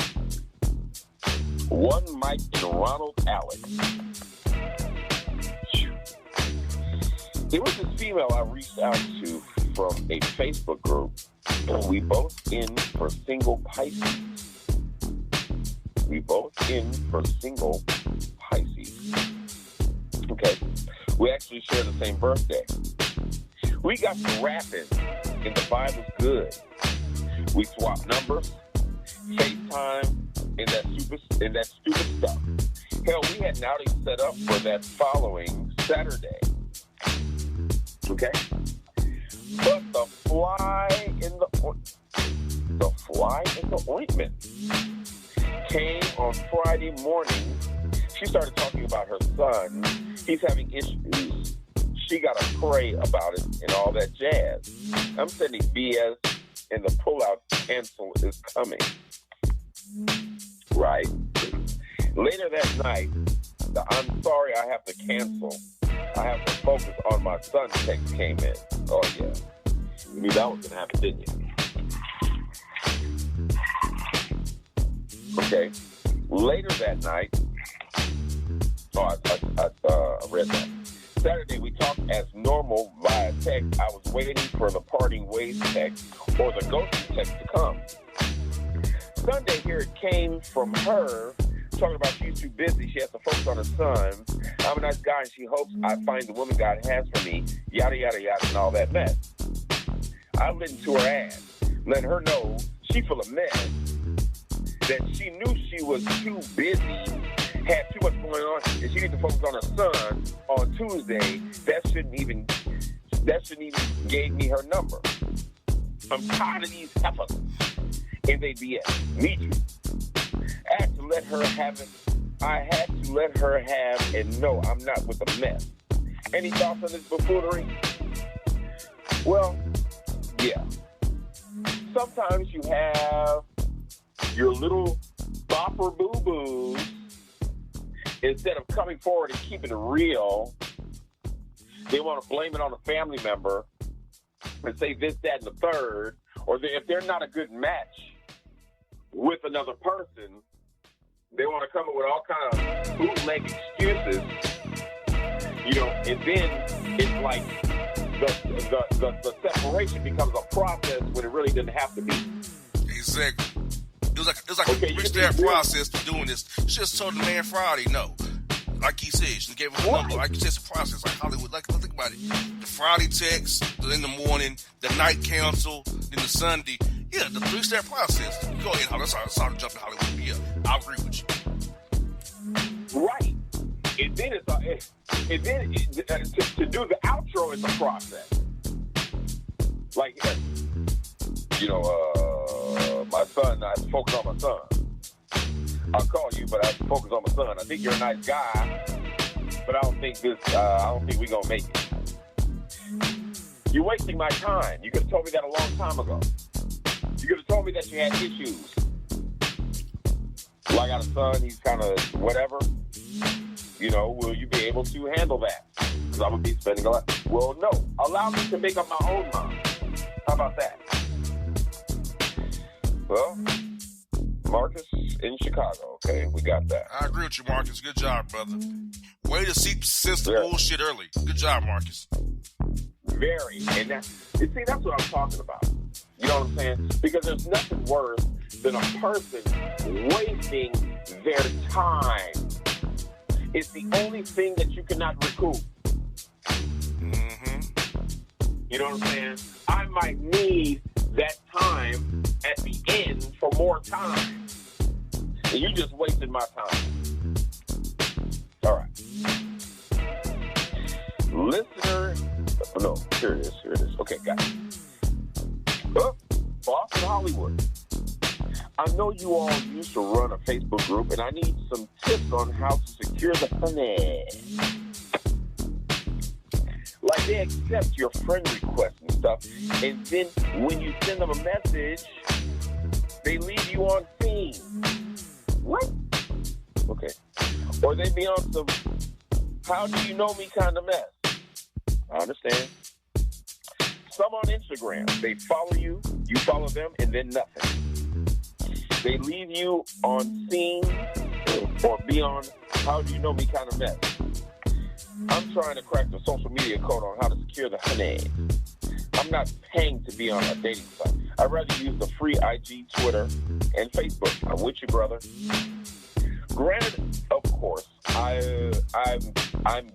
One Mike and Ronald Alex. It was this female I reached out to from a Facebook group. We both in for single Pisces. Okay. We actually share the same birthday. We got to rapping, and the vibe was good. We swapped numbers, FaceTime, in that stupid stuff. Hell, we had an outing set up for that following Saturday. Okay? But the fly in the ointment came on Friday morning. She started talking about her son. He's having issues. She got to pray about it and all that jazz. I'm sending BS, and the pullout cancel is coming. Right? Later that night, I'm sorry I have to cancel. I have to focus on my son text came in. Oh, yeah. You knew that was going to happen, didn't you? Okay. Later that night, I read that. Saturday, we talked as normal via text. I was waiting for the parting ways text or the ghosting text to come. Sunday, here it came from her, talking about she's too busy. She has to focus on her son. I'm a nice guy, and she hopes I find the woman God has for me, yada, yada, yada, and all that mess. I listened to her ass, letting her know she full of mess, that she knew she was too busy, had too much going on, and she needed to focus on her son on Tuesday. That shouldn't even gave me her number. I'm tired of these heifers, and they BS. Me too. I had to let her have it. I had to let her have, and no, I'm not with the mess. Any thoughts on this buffoonery? Well, yeah. Sometimes you have your little bopper boo-boos. Instead of coming forward and keeping it real, they want to blame it on a family member and say this, that, and the third. Or if they're not a good match with another person, they want to come up with all kind of bootleg excuses. And then it's like the separation becomes a process when it really didn't have to be.
Exactly. It was like a three-step process to doing this. She just told the man Friday no. Like he said, she gave him a number. Like it's just a process, like Hollywood. Like think about it. The Friday text, in the morning, the night cancel, then the Sunday. Yeah, the three-step process. Go ahead, Hollywood. Sorry to jump in Hollywood. Yeah, I agree with you.
Right. And then to do the outro is a process. Like, my son, I have to focus on my son. I'll call you, but I have to focus on my son. I think you're a nice guy, but I don't think we're going to make it. You're wasting my time. You could have told me that a long time ago. You could have told me that you had issues. Well, I got a son, he's kind of whatever. Will you be able to handle that? Because I'm going to be spending a lot. Well, no. Allow me to make up my own mind. How about that? Well, Marcus in Chicago. Okay, we got that.
I agree with you, Marcus. Good job, brother. Way to sense the bullshit early. Good job, Marcus.
Very. And that's what I'm talking about. You know what I'm saying? Because there's nothing worse than a person wasting their time. It's the only thing that you cannot recoup.
Mm-hmm.
You know what I'm saying? I might need that time at the end for more time. And you just wasted my time. All right. Listener. No, here it is. Okay, got it. Boston, Hollywood. I know you all used to run a Facebook group, and I need some tips on how to secure the honey. Like they accept your friend request and stuff, and then when you send them a message, they leave you on scene. What? Okay. Or they be on some how do you know me kind of mess. I understand. Some on Instagram, they follow you, you follow them, and then nothing. They leave you on scene or be on how do you know me kind of mess. I'm trying to crack the social media code on how to secure the honey. I'm not paying to be on a dating site. I'd rather use the free IG, Twitter, and Facebook. I'm with you, brother. Granted, of course, I've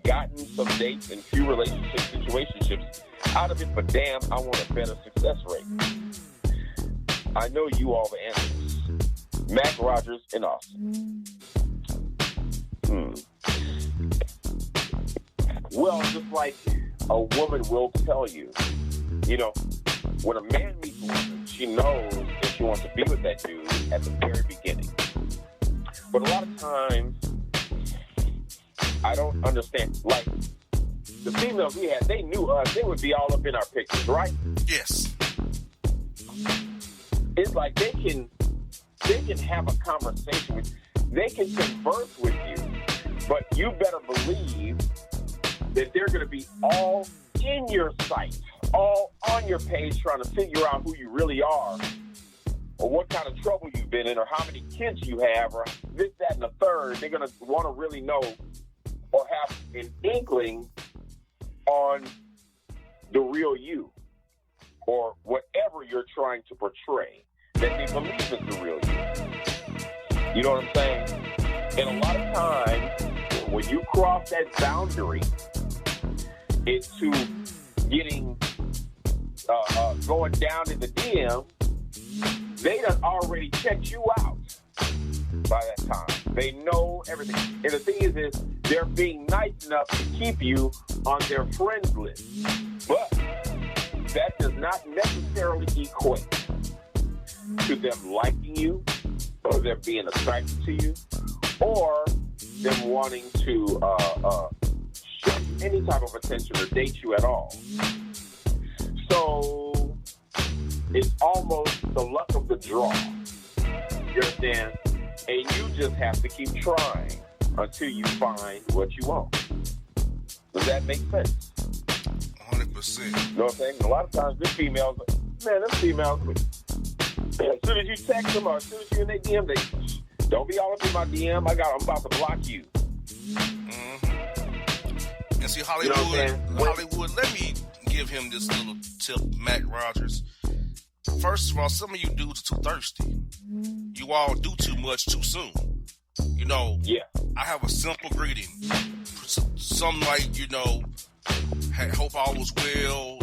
gotten some dates and few situationships out of it, but damn, I want a better success rate. I know you all the answers. Mac Rogers in Austin. Well, just like a woman will tell you, when a man meets a woman, she knows that she wants to be with that dude at the very beginning. But a lot of times, I don't understand. Like, the females we had, they knew us. They would be all up in our pictures, right?
Yes.
It's like they can have a conversation with you. They can converse with you, but you better believe that they're going to be all in your sight, all on your page, trying to figure out who you really are, or what kind of trouble you've been in, or how many kids you have, or this, that, and the third. They're going to want to really know or have an inkling on the real you, or whatever you're trying to portray, that they believe is the real you. You know what I'm saying? And a lot of times, when you cross that boundary into getting, going down in the DM, they done already checked you out by that time. They know everything. And the thing is they're being nice enough to keep you on their friends list. But that does not necessarily equate to them liking you, or them being attracted to you, or them wanting to show any type of attention or date you at all. So it's almost the luck of the draw. You understand? And you just have to keep trying until you find what you want. Does that make sense?
100%.
You know what I'm saying? A lot of times, them females, as soon as you text them or as soon as you're in their DM, they don't be all up in my DM. I'm about to block you.
Mm-hmm. And see, Hollywood, Hollywood, let me give him this little tip, Mac Rogers. First of all, some of you dudes are too thirsty. You all do too much too soon.
Yeah.
I have a simple greeting. Some like, hope all was well.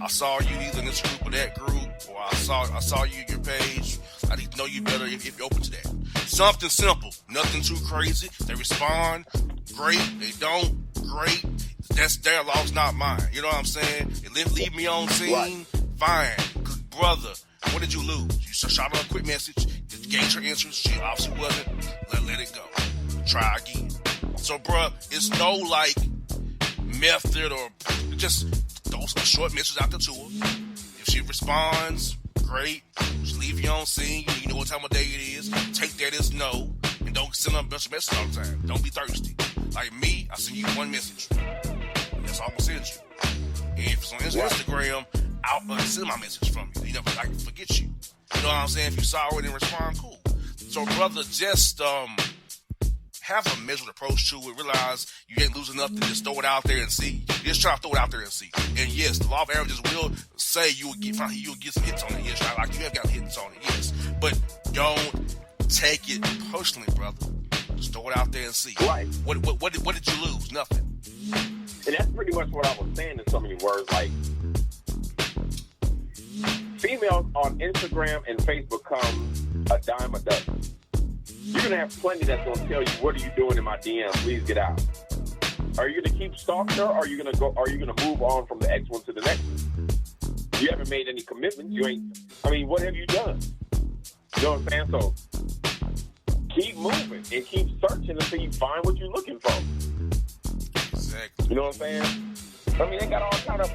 I saw you either in this group or that group, or I saw you in your page. I need to know you better if you're open to that. Something simple, nothing too crazy. They respond, great. They don't, great. That's their loss, not mine. You know what I'm saying? They leave me on scene,
right.
Fine. Cause brother, what did you lose? You shot her a quick message, gained her interest. She obviously wasn't. Let it go. Try again. So, bruh, it's no method or just throw some short messages out there to her. If she responds, great. Just leave you on scene. You know what time of day it is. Take that as no. And don't send her a bunch of messages all the time. Don't be thirsty. Like me, I send you one message. That's all I'm going to send you. And if it's on Instagram, I'll send my message from you. I can forget you. You know what I'm saying? If you saw it and respond, cool. So, brother, just have a measured approach to it. Realize you ain't losing nothing. Just throw it out there and see. Just try to throw it out there and see. And yes, the law of averages will say you will get some hits on it. Yes, like you have got hits on it. Yes, but don't take it personally, brother. Just throw it out there and see.
Right.
What did you lose? Nothing.
And that's pretty much what I was saying in so many words. Like, females on Instagram and Facebook come a dime a dozen. You're going to have plenty that's going to tell you, what are you doing in my DM? Please get out. Are you going to keep stalking her, or are you going to move on from the X one to the next one? You haven't made any commitments. What have you done? You know what I'm saying? So keep moving and keep searching until you find what you're looking for.
Exactly.
You know what I'm saying? They got all kind of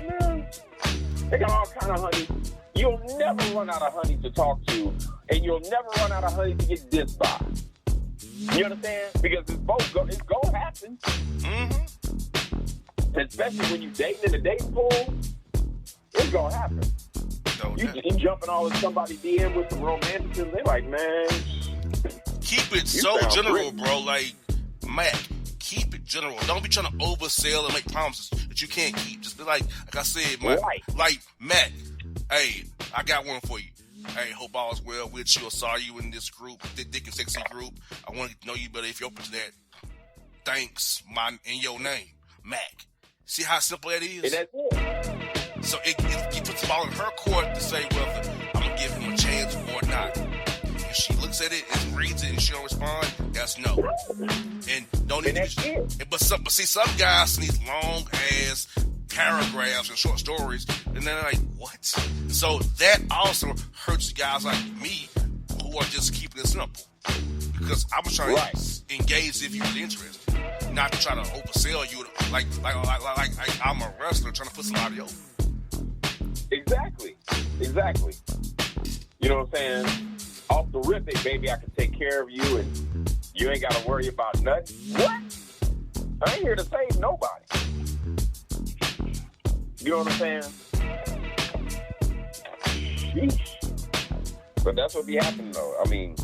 honey. You'll never run out of honey to talk to, and you'll never run out of honey to get dissed by. You understand? Because it's gonna happen.
Mm-hmm.
Especially when you dating in the dating pool, it's gonna happen. You jumping all in somebody's DM with some romanticism. They're like, man.
Keep it so general, bro. Like, Mac, keep it general. Don't be trying to oversell and make promises that you can't keep. Just be like I said, like Mac. Hey, I got one for you. Hey, hope all is well with you. I saw you in this group, Dick and Sexy group. I want to know you better if you're open to that. Thanks, in your name, Mac. See how simple that is?
And that's it.
So it puts the ball in her court to say whether I'm going to give him a chance or not. If she looks said it, it reads it, and she don't respond, that's no. And don't even. But see, some guys need long ass paragraphs and short stories, and they're like, what? So that also hurts guys like me who are just keeping it simple. Because I was trying to engage if you were interested, not to try to oversell you like I'm a wrestler trying to put somebody over.
Exactly. You know what I'm saying? Off the rip, baby, I can take care of you, and you ain't got to worry about nothing. What? I ain't here to save nobody. You know what I'm saying? Sheesh. But that's what be happening, though. I mean,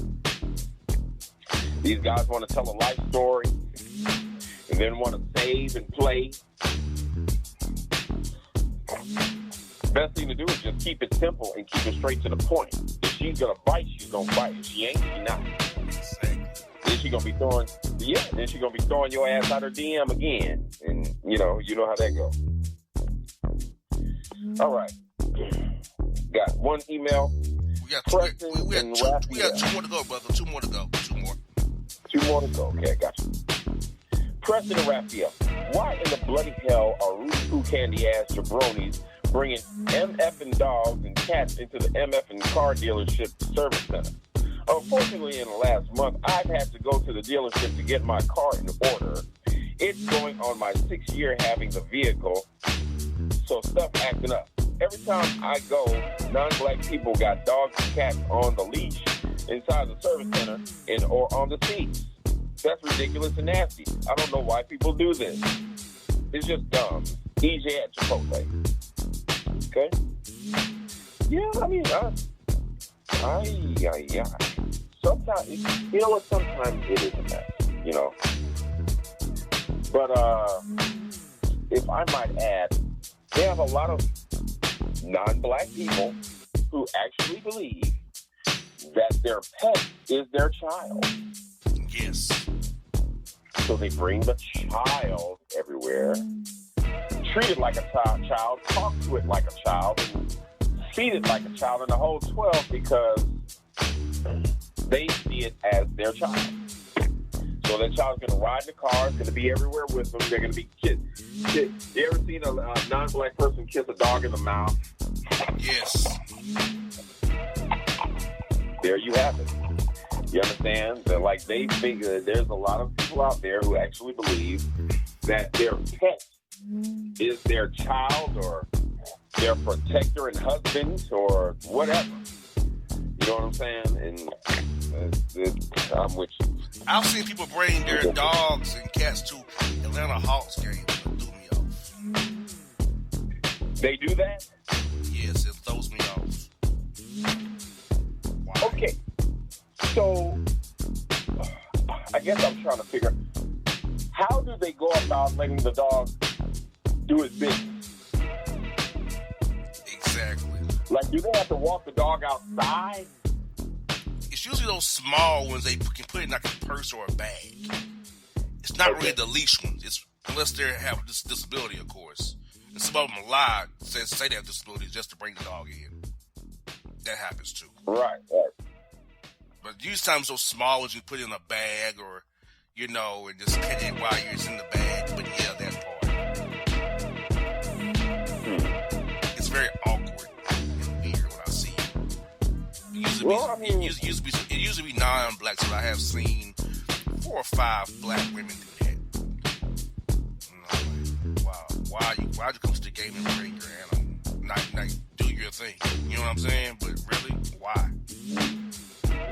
these guys want to tell a life story and then want to save and play. Best thing to do is just keep it simple and keep it straight to the point. If she's gonna bite, she's gonna bite. If she ain't, she not. Then she gonna be throwing your ass out her DM again, and you know how that goes. All right, got one email.
We got two more to go, brother. Two more to go.
Okay, gotcha. Preston and Raphael, why in the bloody hell are Rudy Poo candy ass jabronis bringing MFing dogs and cats into the MFing car dealership service center? Unfortunately, in the last month, I've had to go to the dealership to get my car in order. It's going on my 6th year having the vehicle, so stuff acting up. Every time I go, non-black people got dogs and cats on the leash inside the service center or on the seats. That's ridiculous and nasty. I don't know why people do this. It's just dumb. EJ at Chipotle. Okay? Yeah, I mean, sometimes, you know what, sometimes it is a mess, you know? But, if I might add, they have a lot of non-black people who actually believe that their pet is their child.
Yes.
So they bring the child everywhere, treat it like a child, talk to it like a child, and feed it like a child in the whole 12 because they see it as their child. So that child's going to ride in the car, it's going to be everywhere with them, they're going to be kids. You ever seen a non-black person kiss a dog in the mouth?
Yes.
There you have it. You understand? That, like, they figure there's a lot of people out there who actually believe that their pet is their child or their protector and husband or whatever. You know what I'm saying? And I'm with you.
I've seen people bring their dogs and cats to Atlanta Hawks games. It threw me off.
They do that?
Yes, it throws me off. Why?
Okay. So, I guess I'm trying to figure, how do they go about letting the dog do his business?
Exactly.
Like, do they have to walk the dog outside?
It's usually those small ones they can put in like a purse or a bag. It's not really the leash ones. It's unless they have this disability, of course. And some of them lie, say they have disabilities just to bring the dog in. That happens too.
Right.
But usually times those small ones you put in a bag or, you know, and just pet it while it's in the bag. But yeah, that part. It's very awkward and weird when I see it. It usually be non-blacks, but I have seen 4 or 5 black women do that. And I'm like, wow, why'd you come to the game and bring your animal? Not do your thing. You know what I'm saying? But really, why?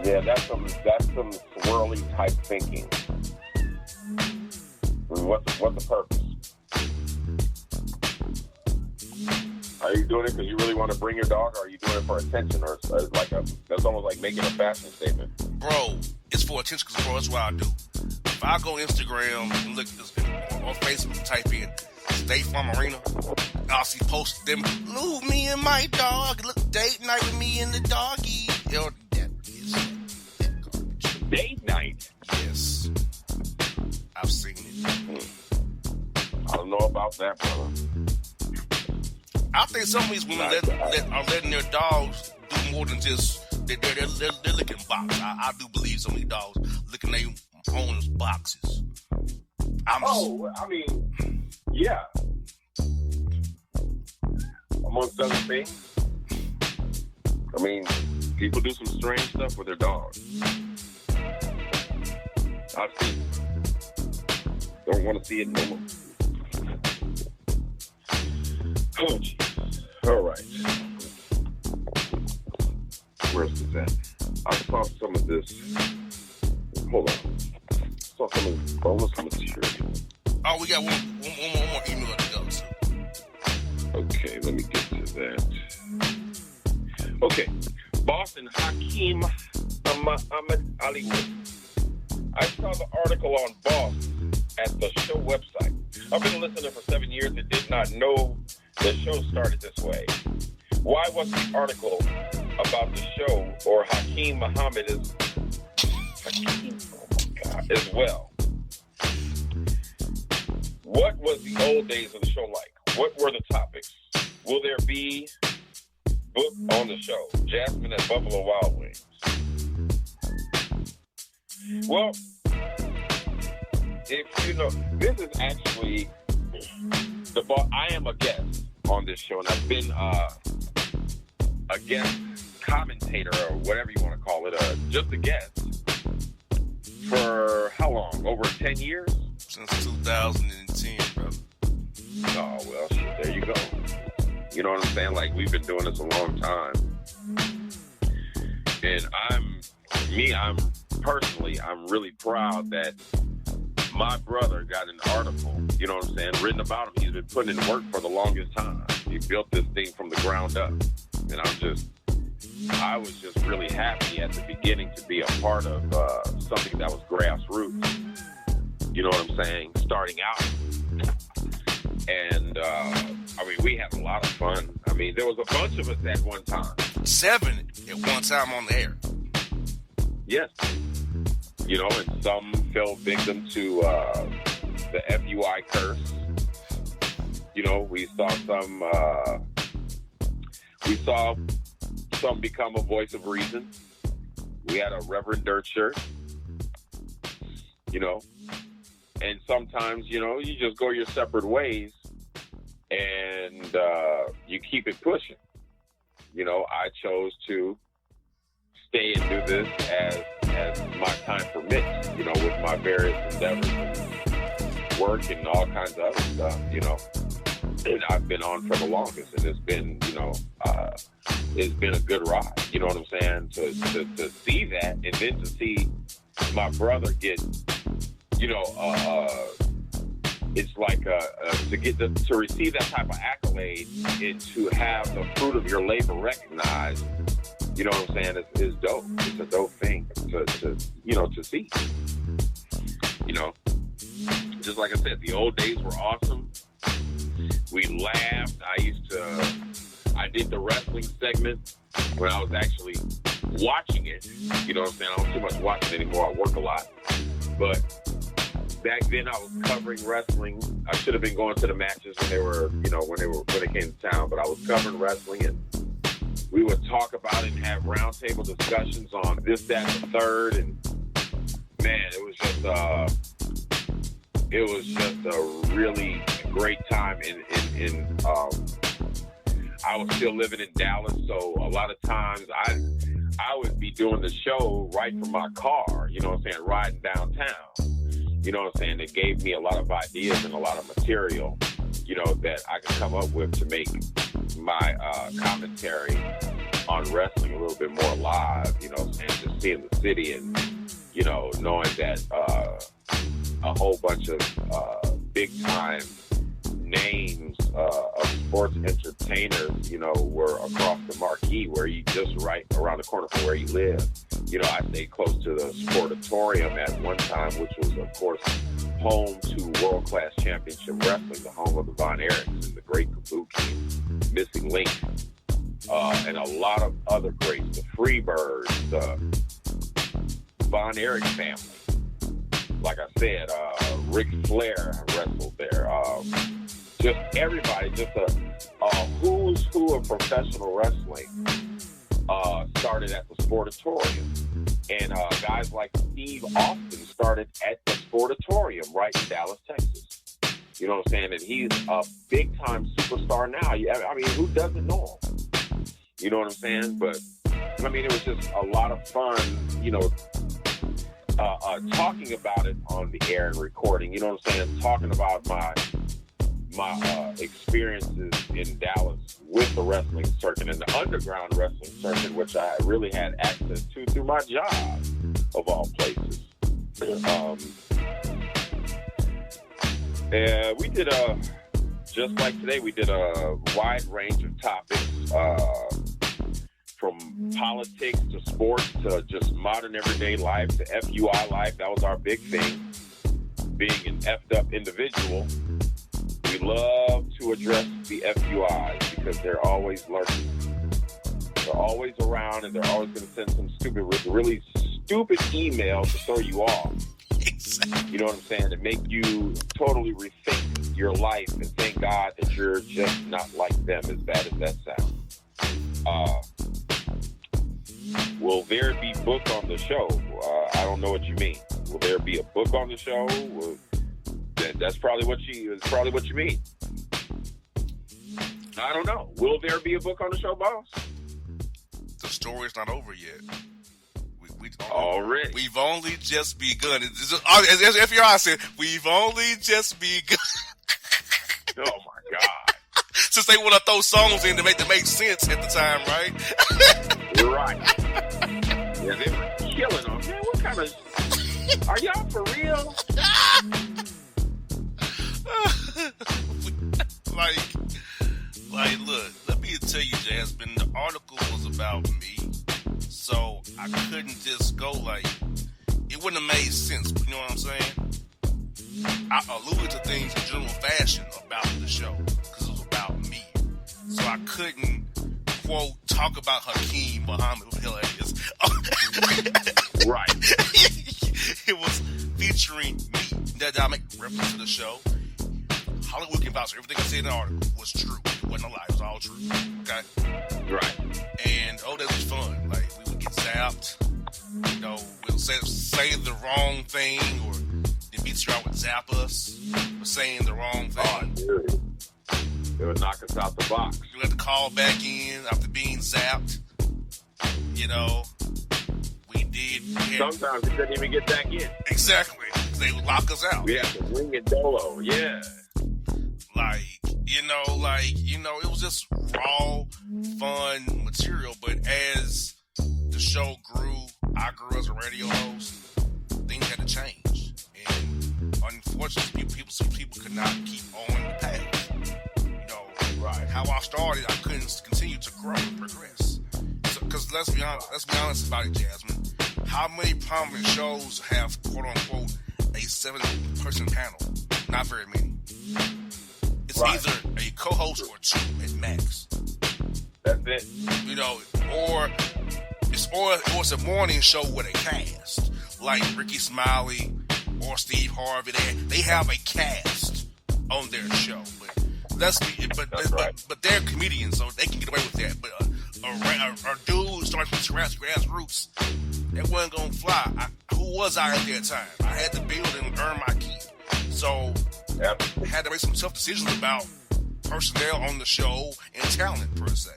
Yeah, that's some swirly type thinking. What's the purpose? Are you doing it because you really want to bring your dog, or are you doing it for attention, or that's almost like making a fashion statement?
Bro, it's for attention because, bro, that's what I do. If I go Instagram and look or Facebook, type in State Farm Arena, I'll see posts them, "Move me and my dog, look date night with me and the doggy." You know, that is that garbage.
Date night?
Yes. I've seen it.
I don't know about that, brother.
I think some of these women are letting their dogs do more than just they're licking boxes. I do believe some of these dogs licking their owners' boxes.
Yeah. Amongst other things, people do some strange stuff with their dogs. I've seen it. Don't want to see it no more. Oh, geez. All right. Where's this at? I saw some of this. Hold on. I saw some of this bonus material.
Oh, we got one more email to go to.
Okay, let me get to that. Okay. Boston Hakeem Ahmed Hollywood. I saw the article on Boss at the show website. I've been listening for 7 years and did not know the show started this way. Why was the article about the show or Hakeem Muhammad as well? What was the old days of the show like? What were the topics? Will there be book on the show? Jasmine at Buffalo Wild Wings. Well, if you know, this is actually I am a guest on this show, and I've been a guest commentator or whatever you want to call it, just a guest for how long? Over 10 years?
Since 2010, bro.
Oh, well, shit, there you go. You know what I'm saying? Like, we've been doing this a long time. And I'm really proud that my brother got an article, you know what I'm saying, written about him. He's been putting in work for the longest time. He built this thing from the ground up. And I was just really happy at the beginning to be a part of something that was grassroots. You know what I'm saying? Starting out. And, we had a lot of fun. There was a bunch of us at one time.
7 at one time on the air.
Yes. You know, and some fell victim to the FUI curse. You know, we saw some become a voice of reason. We had a Reverend Dirt shirt. You know, and sometimes, you know, you just go your separate ways and you keep it pushing. You know, I chose to stay and do this as my time permits, you know, with my various endeavors and work and all kinds of other stuff, you know. And I've been on for the longest, and it's been, you know, it's been a good ride, you know what I'm saying? To see that, and then to see my brother get, you know, it's like to receive that type of accolade and to have the fruit of your labor recognized, you know what I'm saying, is dope. It's a dope thing to you know, to see. You know, just like I said, the old days were awesome. We laughed. I did the wrestling segment when I was actually watching it. You know what I'm saying? I don't too much watch it anymore. I work a lot. But back then I was covering wrestling. I should have been going to the matches when they came to town, but I was covering wrestling, and we would talk about it and have roundtable discussions on this, that, and the third. And man, it was just a really great time. I was still living in Dallas, so a lot of times I would be doing the show right from my car, you know what I'm saying, riding downtown. You know what I'm saying? It gave me a lot of ideas and a lot of material, you know, that I could come up with to make my commentary on wrestling a little bit more live, you know what I'm saying? Just seeing the city and, you know, knowing that a whole bunch of big-time names of sports entertainers, you know, were across the marquee where you just right around the corner from where you live. You know, I stayed close to the Sportatorium at one time, which was, of course, home to world-class championship wrestling, the home of the Von Erichs and the Great Kabuki, Missing Link, and a lot of other greats, the Freebirds, the Von Erich family. Like I said, Ric Flair wrestled there. Just everybody, just a who's who of professional wrestling started at the Sportatorium. And guys like Steve Austin started at the Sportatorium right in Dallas, Texas. You know what I'm saying? And he's a big-time superstar now. I mean, who doesn't know him? You know what I'm saying? But, I mean, it was just a lot of fun, you know, talking about it on the air and recording. You know what I'm saying? Talking about my experiences in Dallas with the wrestling circuit and the underground wrestling circuit, which I really had access to through my job, of all places. We did just like today, we did a wide range of topics, from politics to sports to just modern everyday life to FUI life. That was our big thing, being an effed up individual. We love to address the FUIs because they're always lurking. They're always around, and they're always going to send some really stupid emails to throw you off. You know what I'm saying? To make you totally rethink your life and thank God that you're just not like them, as bad as that sounds. Will there be book on the show? I don't know what you mean. Will there be a book on the show? That's probably what you mean. I don't know. Will there be a book on the show, boss?
The story's not over yet.
Already.
We've only just begun. As FUI said, we've only just begun.
Oh my God.
Since they want to throw songs in to make sense at the time, right?
Right. Yeah, they were killing them. Man, what kind of... Are y'all for real?
Look, let me tell you, Jasmine, the article was about me, so I couldn't just go it wouldn't have made sense, you know what I'm saying? I alluded to things in general fashion about the show, because it was about me, so I couldn't, quote, talk about Hakeem Muhammad, what the hell that is.
Right.
It was featuring me. Did I make reference to the show? Hollywood can vouch. Everything I said in the article was true. It wasn't a lie. It was all true. Okay?
Right.
And, that was fun. We would get zapped. You know, we'll say the wrong thing, or the BTR would zap us for saying the wrong thing.
Oh, dude. They would knock us out the box.
We had to call back in after being zapped. You know, we did.
Sometimes we couldn't even get back in.
Exactly. They would lock us out.
We had to ring and dolo. Yeah.
It was just raw, fun material. But as the show grew, I grew as a radio host, things had to change. And unfortunately, people could not keep on the path.
Right.
How I started, I couldn't continue to grow and progress. Because let's be honest about it, Jasmine. How many prominent shows have, quote unquote, a 7-person panel? Not very many. It's either a co-host or two at max.
That's it.
Or it's a morning show with a cast, like Ricky Smiley or Steve Harvey. They have a cast on their show, but they're comedians, so they can get away with that. But a dude starting from grassroots, that wasn't gonna fly. Who was I at that time? I had to build and earn my keep, so I had to make some tough decisions about personnel on the show and talent per se.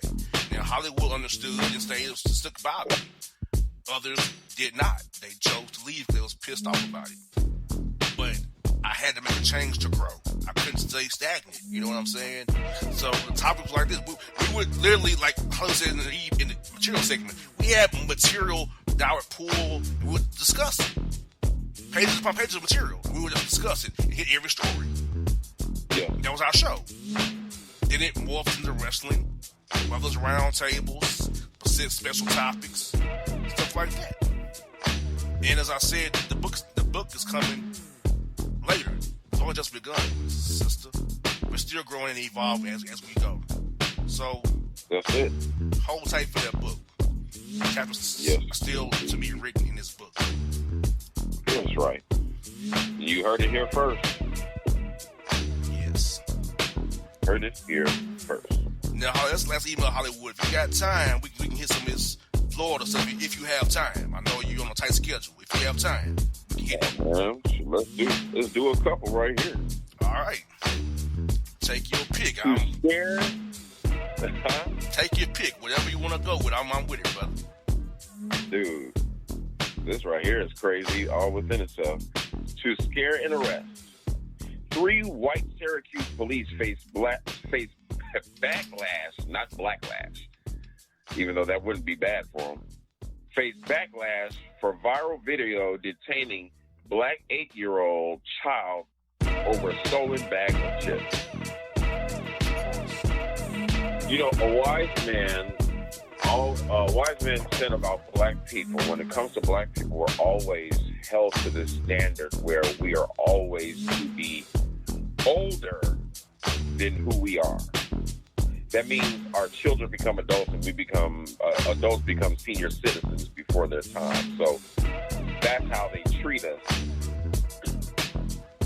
Now Hollywood understood and stuck by me. Others did not. They chose to leave because they was pissed off about it. But I had to make a change to grow. I couldn't stay stagnant. You know what I'm saying? So the topics like this, we would literally, like Holly said in the material segment, we had material that I would pull and we would discuss it. Pages upon pages of material. We would just discuss it and hit every story.
Yeah.
That was our show. Then it morphed into wrestling, mothers round tables, special topics, stuff like that. And as I said, the book is coming later. It's only just begun, sister. We're still growing and evolving as we go. So
that's it.
Hold tight for that book. Chapters are still to be written in this book.
That's right. You heard it here first.
Yes.
Heard it here first.
Now, let's email Hollywood. If you got time, we can hit some of this Florida stuff if you have time. I know you're on a tight schedule. If you have time, we can hit them.
Let's do a couple right here.
All right. Take your pick.
Scared?
Take your pick. Whatever you want to go with, I'm with it, brother.
Dude, this right here is crazy all within itself. To scare and arrest. 3 white Syracuse police face backlash, not blacklash, even though that wouldn't be bad for them. Face backlash for viral video detaining black 8-year-old child over a stolen bag of chips. You know, a wise man said about black people, when it comes to black people, we're always held to this standard where we are always to be older than who we are. That means our children become adults and we become adults become senior citizens before their time. So that's how they treat us,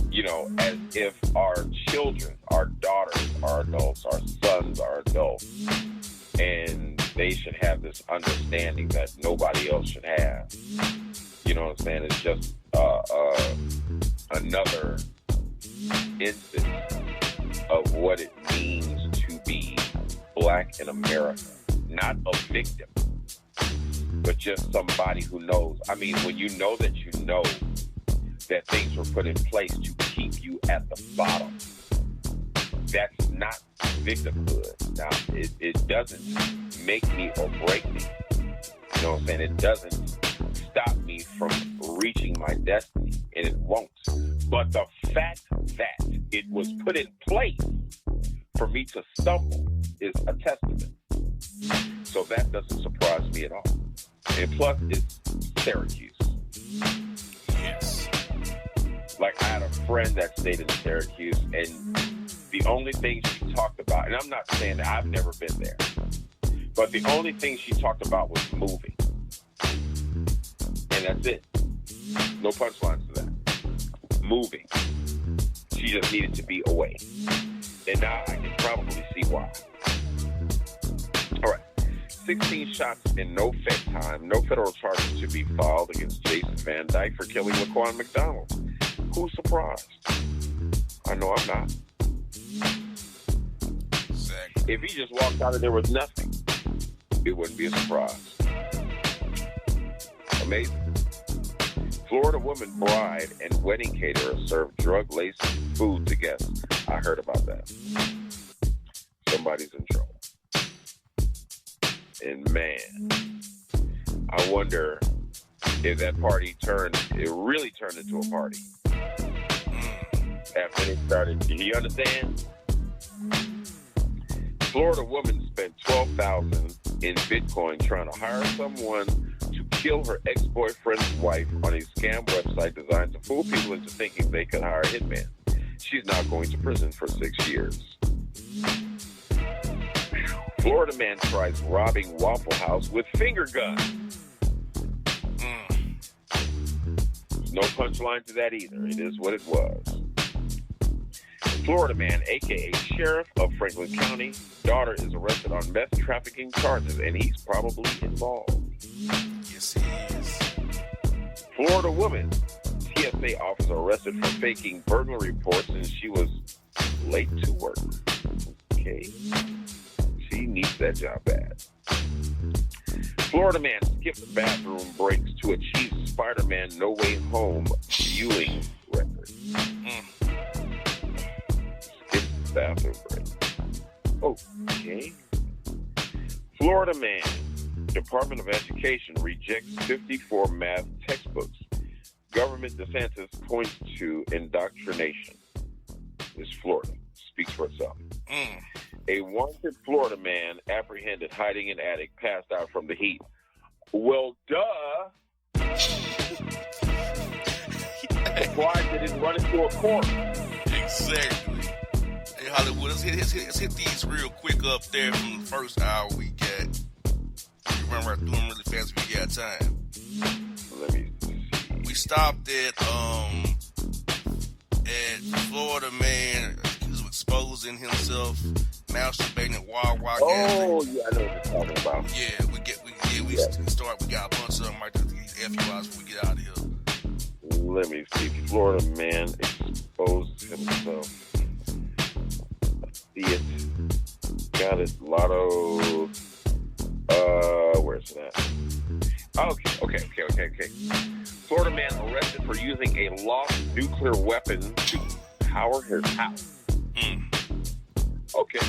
you know, as if our children, our daughters are adults, our sons are adults, and they should have this understanding that nobody else should have. You know what I'm saying? It's just another instance of what it means to be black in America. Not a victim, but just somebody who knows. I mean, when you know that that things were put in place to keep you at the bottom, that's not victimhood. Now, it doesn't make me or break me. You know what I'm saying? It doesn't stop me from reaching my destiny, and it won't. But the fact that it was put in place for me to stumble is a testament. So that doesn't surprise me at all. And plus, it's Syracuse.
Yes.
Like, I had a friend that stayed in Syracuse, and the only thing she talked about, and I'm not saying that I've never been there, but the only thing she talked about was moving. And that's it. No punchlines to that. Moving. She just needed to be away. And now I can probably see why. All right. 16 shots in no Fed time. No federal charges should be filed against Jason Van Dyke for killing Laquan McDonald. Who's surprised? I know I'm not.
Exactly.
If he just walked out and there was nothing, it wouldn't be a surprise. Amazing. Florida woman bride and wedding caterer served drug-laced food to guests. I heard about that. Somebody's in trouble. And man, I wonder if that party really turned into a party. After they started, do you understand? Florida woman spent $12,000 in Bitcoin trying to hire someone to kill her ex-boyfriend's wife on a scam website designed to fool people into thinking they could hire a hitman. She's now going to prison for 6 years. Florida man tries robbing Waffle House with finger gun. No punchline to that either. It is what it was. Florida man, a.k.a. Sheriff of Franklin County, daughter is arrested on meth trafficking charges, and he's probably involved.
Yes, he is.
Florida woman, TSA officer arrested for faking burglary reports and she was late to work. Okay. She needs that job bad. Florida man skipped bathroom breaks to achieve Spider-Man No Way Home viewing record. Skipped bathroom break. Okay. Florida man, Department of Education rejects 54 math textbooks. Government DeSantis points to indoctrination. This Florida speaks for itself. A wanted Florida man apprehended hiding in attic passed out from the heat. Well, duh. Why did it run into a court?
Exactly. Hey, Hollywood, let's hit these real quick up there from the first hour we got. We run right through them really fast if we got time.
Let me see.
We stopped at Florida man. He was exposing himself, masturbating at Wawa podcast.
Oh, yeah, I know what you're talking about.
Yeah, we start. We got a bunch of them right there. These FUIs when we get out of here.
Let me see. Florida man exposed himself. See it. Got it. Lotto. Where's that? Okay. Florida man arrested for using a lost nuclear weapon to power his house. Okay.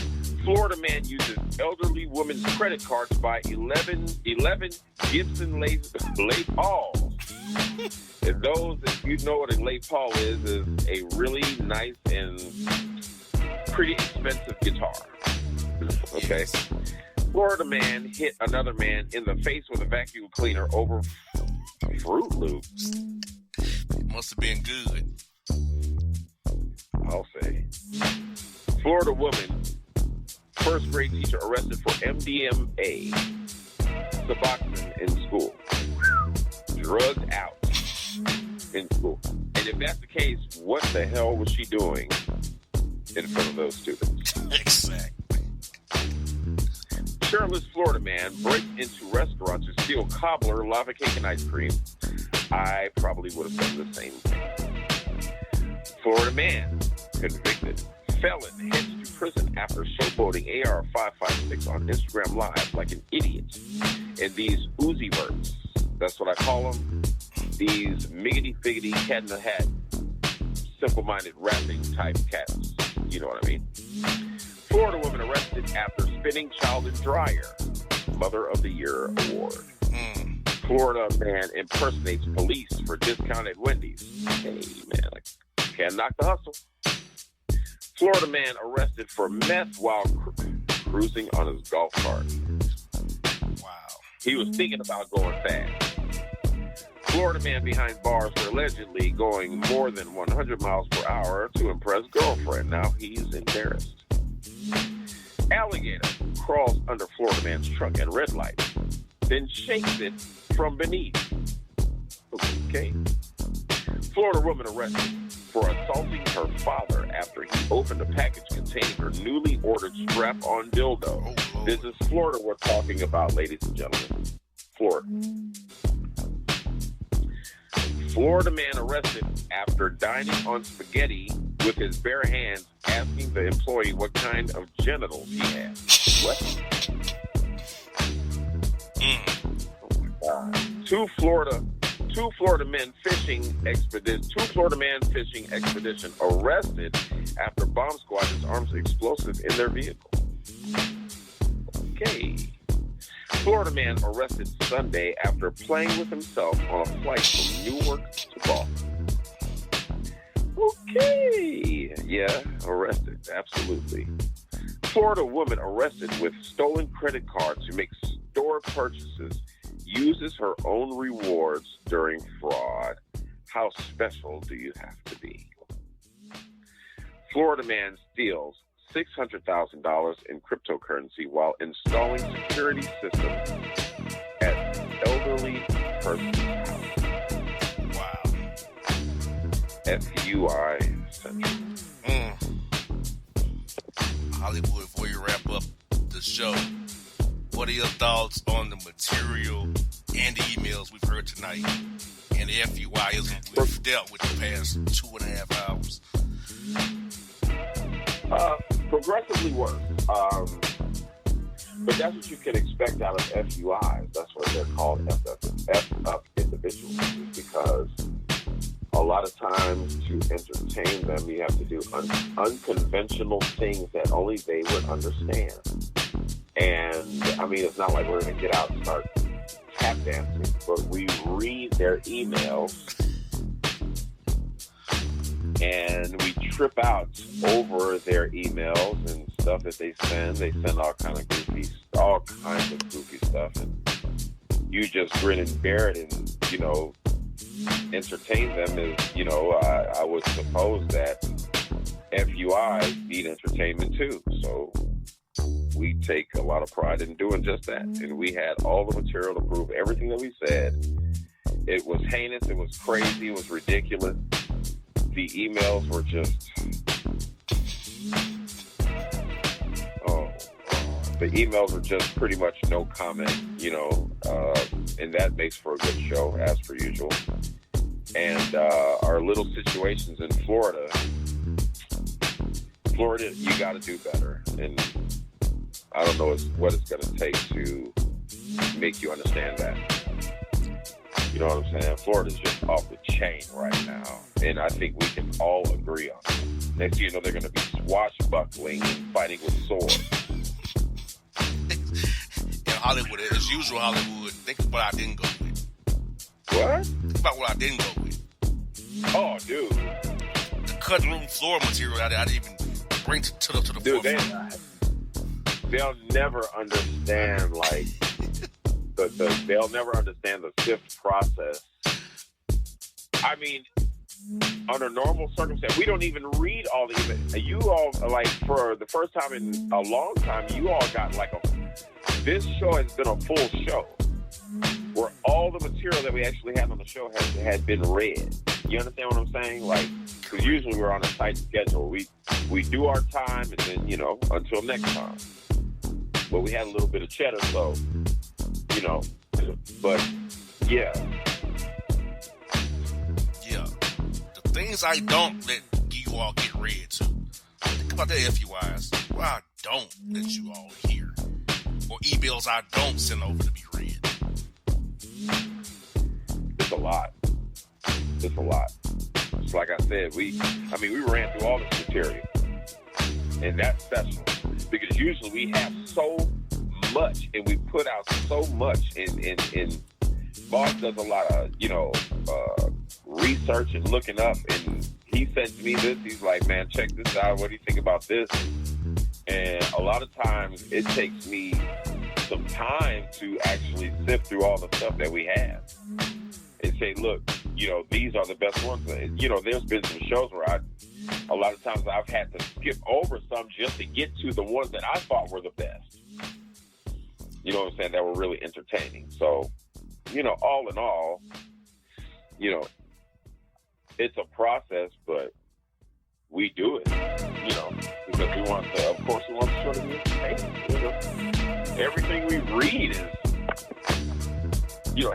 Florida man uses elderly woman's credit card to buy 11 Gibson Les Pauls. And those, if you know what a Les Paul is a really nice and pretty expensive guitar. Okay.
Yes.
Florida man hit another man in the face with a vacuum cleaner over Fruit Loops.
It must have been good.
I'll say. Florida woman, first grade teacher arrested for MDMA, Bossman in school. Drugged out in school. And if that's the case, what the hell was she doing in front of those students?
Exactly.
Shirtless Florida man breaks into restaurant to steal cobbler, lava cake, and ice cream. I probably would have done the same thing. Florida man convicted felon heads to prison after showboating AR-556 on Instagram Live like an idiot. And these Uzi verts, that's what I call them. These miggity-figgity, cat in the hat, simple-minded rapping type cats. You know what I mean? Florida woman arrested after spinning child in dryer. Mother of the Year award. Florida man impersonates police for discounted Wendy's. Hey, man, I can't knock the hustle. Florida man arrested for meth while cruising on his golf cart.
Wow.
He was thinking about going fast. Florida man behind bars for allegedly going more than 100 miles per hour to impress girlfriend. Now he's embarrassed. Alligator crawls under Florida man's truck at red light, then shakes it from beneath. Okay. Florida woman arrested for assaulting her father after he opened a package containing her newly ordered strap-on dildo.
Oh,
this is Florida we're talking about, ladies and gentlemen. Florida. Florida man arrested after dining on spaghetti with his bare hands, asking the employee what kind of genitals he had. What? Oh my God. Two Florida men fishing expedition arrested after bomb squad disarms explosive in their vehicle. Okay. Florida man arrested Sunday after playing with himself on a flight from Newark to Boston. Okay. Yeah, arrested. Absolutely. Florida woman arrested with stolen credit card to make store purchases, uses her own rewards during fraud. How special do you have to be? Florida man steals $600,000 in cryptocurrency while installing security systems at elderly person's house.
Wow.
FUI Central.
Hollywood, before you wrap up the show, what are your thoughts on the material and the emails we've heard tonight and the FUIism we've dealt with the past 2.5 hours?
Progressively worse. But that's what you can expect out of FUIs. That's what they're called, F-up individuals, because a lot of times to entertain them, you have to do unconventional things that only they would understand. And, I mean, it's not like we're going to get out and start tap dancing, but we read their emails and we trip out over their emails and stuff that they send. They send all kinds of goofy stuff, and you just grin and bear it and, entertain them. As, I would suppose that FUI need entertainment too. So we take a lot of pride in doing just that. And we had all the material to prove everything that we said. It was heinous. It was crazy. It was ridiculous. The emails were just, the emails are just pretty much no comment, and that makes for a good show, as per usual. And our little situations in Florida, you got to do better. And I don't know what it's going to take to make you understand that. You know what I'm saying? Florida's just off the chain right now. And I think we can all agree on it. Next thing you know, they're going to be swashbuckling and fighting with swords.
In Hollywood, as usual, Hollywood, think of what I didn't go with.
What?
Think about what I didn't go with.
Oh, dude.
The cutting room floor material I didn't even bring to the
dude,
forefront.
They'll never understand, like, they'll never understand the SIFT process. I mean, under normal circumstances, we don't even read all the emails. You all, like, for the first time in a long time, you all got, like, this show has been a full show where all the material that we actually had on the show had been read. You understand what I'm saying? Like, because usually we're on a tight schedule. We do our time and then, until next time. But we had a little bit of cheddar, so, but, yeah.
Yeah. The things I don't let you all get read to. Think about that, FUIs. Well, I don't let you all hear. Or emails I don't send over to be read.
It's a lot. It's a lot. It's like I said, we ran through all this material. And that's special. Because usually we have so much and we put out so much and Boss does a lot of, research and looking up, and he sends me this. He's like, man, check this out. What do you think about this? And a lot of times it takes me some time to actually sift through all the stuff that we have and say, look, these are the best ones. There's been some shows where a lot of times I've had to skip over some just to get to the ones that I thought were the best. You know what I'm saying? That were really entertaining. So, all in all, it's a process, but we do it, because we want to, of course, we want to sort of be entertaining. Everything we read is,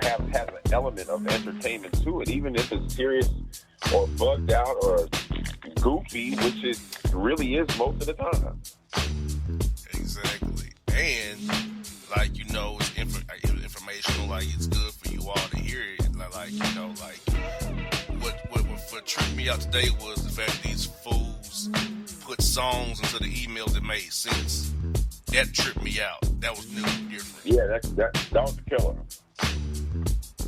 has an element of entertainment to it, even if it's serious or bugged out or goofy, which it really is most of the time.
Exactly. And, it's informational, it's good for you all to hear it. What tripped me out today was the fact that these fools put songs into the emails that made sense. That tripped me out. That was new and different.
Yeah, that was the killer.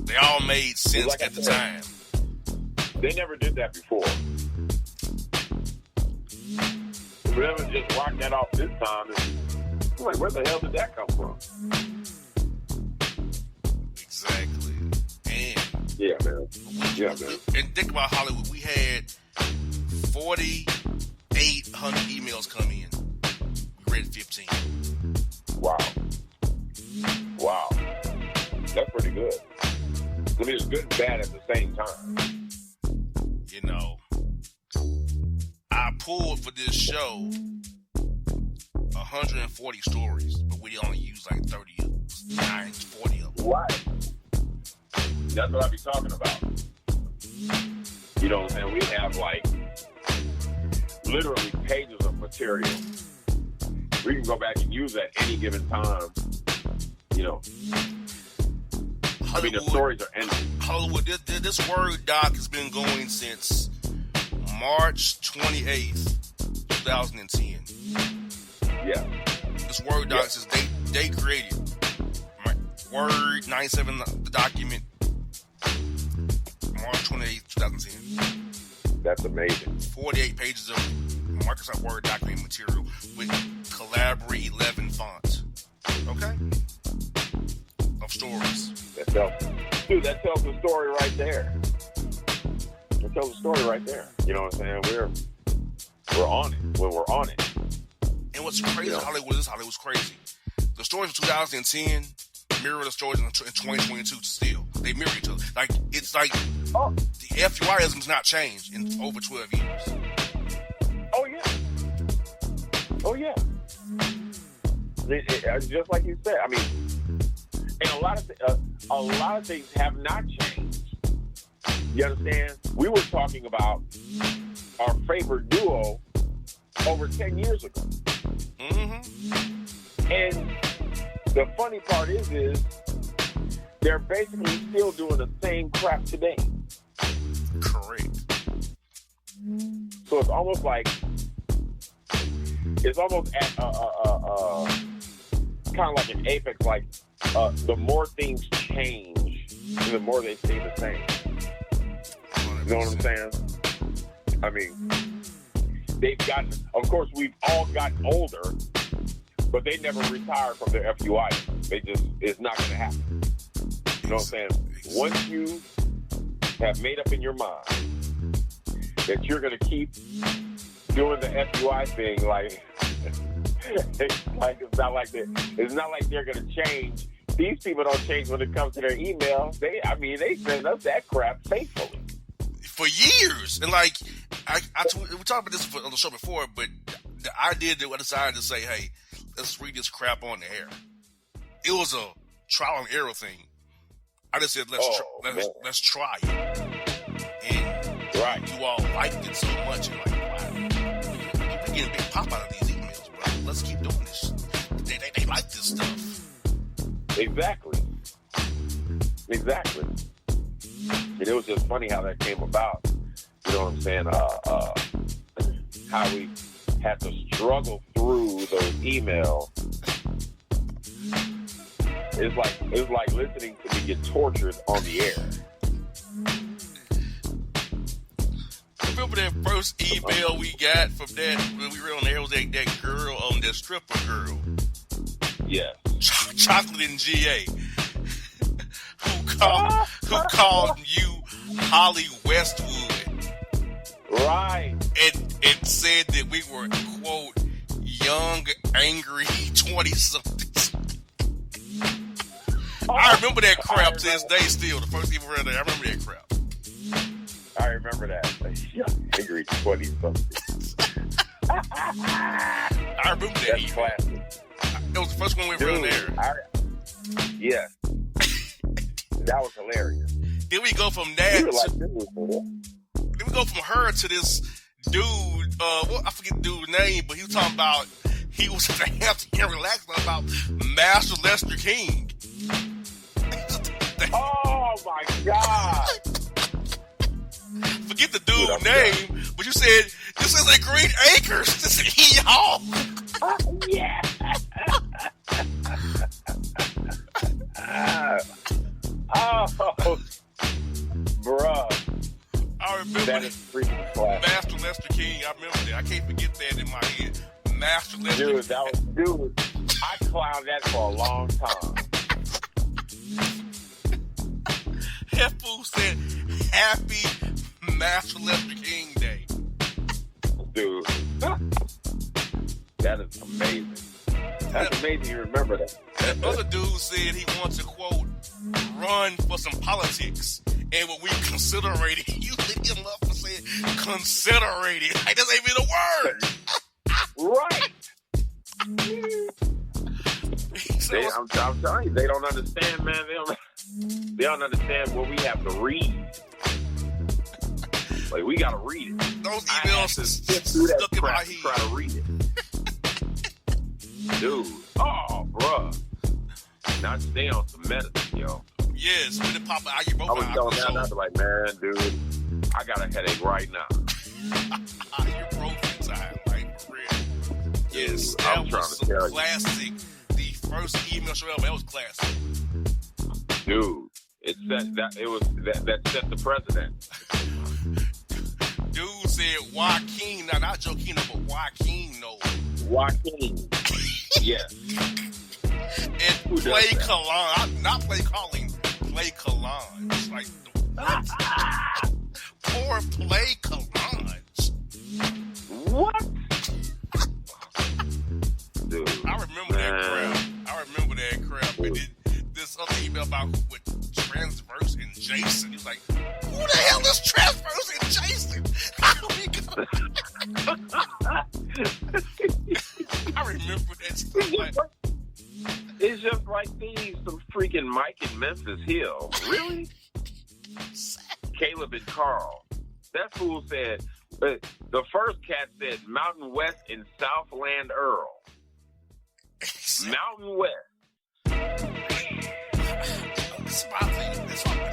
They all made sense at the time.
They never did that before. Whoever just rocked that off this time, I'm like, where the hell did that come from?
Exactly. And
yeah, man.
And think about Hollywood. We had 4,800 emails come in. We read 15.
Wow. That's pretty good. I mean, it's good and bad at the same time.
I pulled for this show 140 stories, but we only used 40 of them.
Right. That's what I be talking about. You know what I'm saying? We have literally pages of material. We can go back and use at any given time.
Hollywood,
the stories are ending.
Hollywood, this Word doc has been going since March 28th, 2010.
Yeah.
This Word doc says they created Word 97, the document, March 28th, 2010.
That's amazing.
48 pages of Microsoft Word document material with Calabri 11 fonts. Okay? Of stories.
That tells the story right there. That tells the story right there. You know what I'm saying? We're on it. When we're on it.
And what's crazy, Hollywood's crazy. The stories of 2010 mirror the stories in 2022 still. They mirror each other. The FUIism's not changed in over 12 years.
Oh, yeah. Just like you said, I mean, and a lot of things have not changed. You understand? We were talking about our favorite duo over 10 years ago. Mm-hmm. And the funny part is they're basically still doing the same crap today.
Correct.
So it's almost at kind of like an apex, like the more things change, the more they stay the same. 100%. You know what I'm saying? I mean, they've gotten, of course, we've all gotten older, but they never retired from their FUI. It's not going to happen. You know what I'm saying? Once you have made up in your mind that you're going to keep doing the FUI thing, like, it's not like they're going to change. These people don't change when it comes to their email. They send us that crap faithfully
for years. And like, we talked about this on the show before, but the idea that I decided to say, hey, let's read this crap on the air. It was a trial and error thing. I just said, let's try it. And
right.
You all liked it so much. And like, wow, we're getting a big pop out of these emails, bro. Let's keep doing this. They like this stuff.
Exactly. And it was just funny how that came about. You know what I'm saying? How we had to struggle through those emails. It was like listening to me get tortured on the air.
Remember that first email we got from that when we were on the air? Was that girl on that stripper girl?
Yeah.
Chocolate and GA. who called you Holly Westwood.
Right.
And said that we were, quote, young, angry 20-somethings. I remember that crap to this day still. The first email I remember that crap.
I remember that. Young, angry 20-somethings.
I remember that.
That's classic.
That was the first one we were on there.
Yeah. That was hilarious.
Then we go from that then we go from her to this dude, I forget the dude's name, but he was talking about he was at the Hampton and relaxing about Master Lester King.
Oh my God.
Forget the dude's name, but you said this is a Green Acres. This is y'all.
Yeah. Oh, bruh.
I remember
that is freaking classic.
Master Lester King. I remember that. I can't forget that in my head. Master Lester King.
Dude, I clowned that for a long time.
That fool said, "Happy Master Lester King Day."
Dude, that is amazing. That's amazing you remember that.
That other dude said he wants to, quote, run for some politics. And what we considerated, you lit him up for saying considerated. Like, that ain't even a word.
Right. I'm telling you, they don't understand, man. They don't understand what we have to read. Like, we got to read it.
Those emails stuck in my head.
Try to read it. Dude. Oh, bruh. Not stay on some medicine, yo.
Yes, when it pop out, you both.
I was telling that, I'd be like, man, dude, I got a headache right now.
Ibuprofen time, like, for real. Yes,
dude,
that
I'm trying
was
to tell
classic.
You.
The first email show ever, that was classic.
Dude, that set the precedent.
Dude said Joaquin, not Joaquino, but Joaquin, no.
Joaquin. Yes.
And play Cologne. Not play calling, play Cologne. It's like, what? Poor play Cologne.
What? Dude.
I remember that crap. But then this other email about who with Transverse and Jason. He was like, who the hell is Transverse and Jason? I remember that stuff. Like,
It's just like these, some freaking Mike and Memphis Hill. Really? Caleb and Carl. That fool said, the first cat said Mountain West and Southland Earl. Mountain West.
That's why I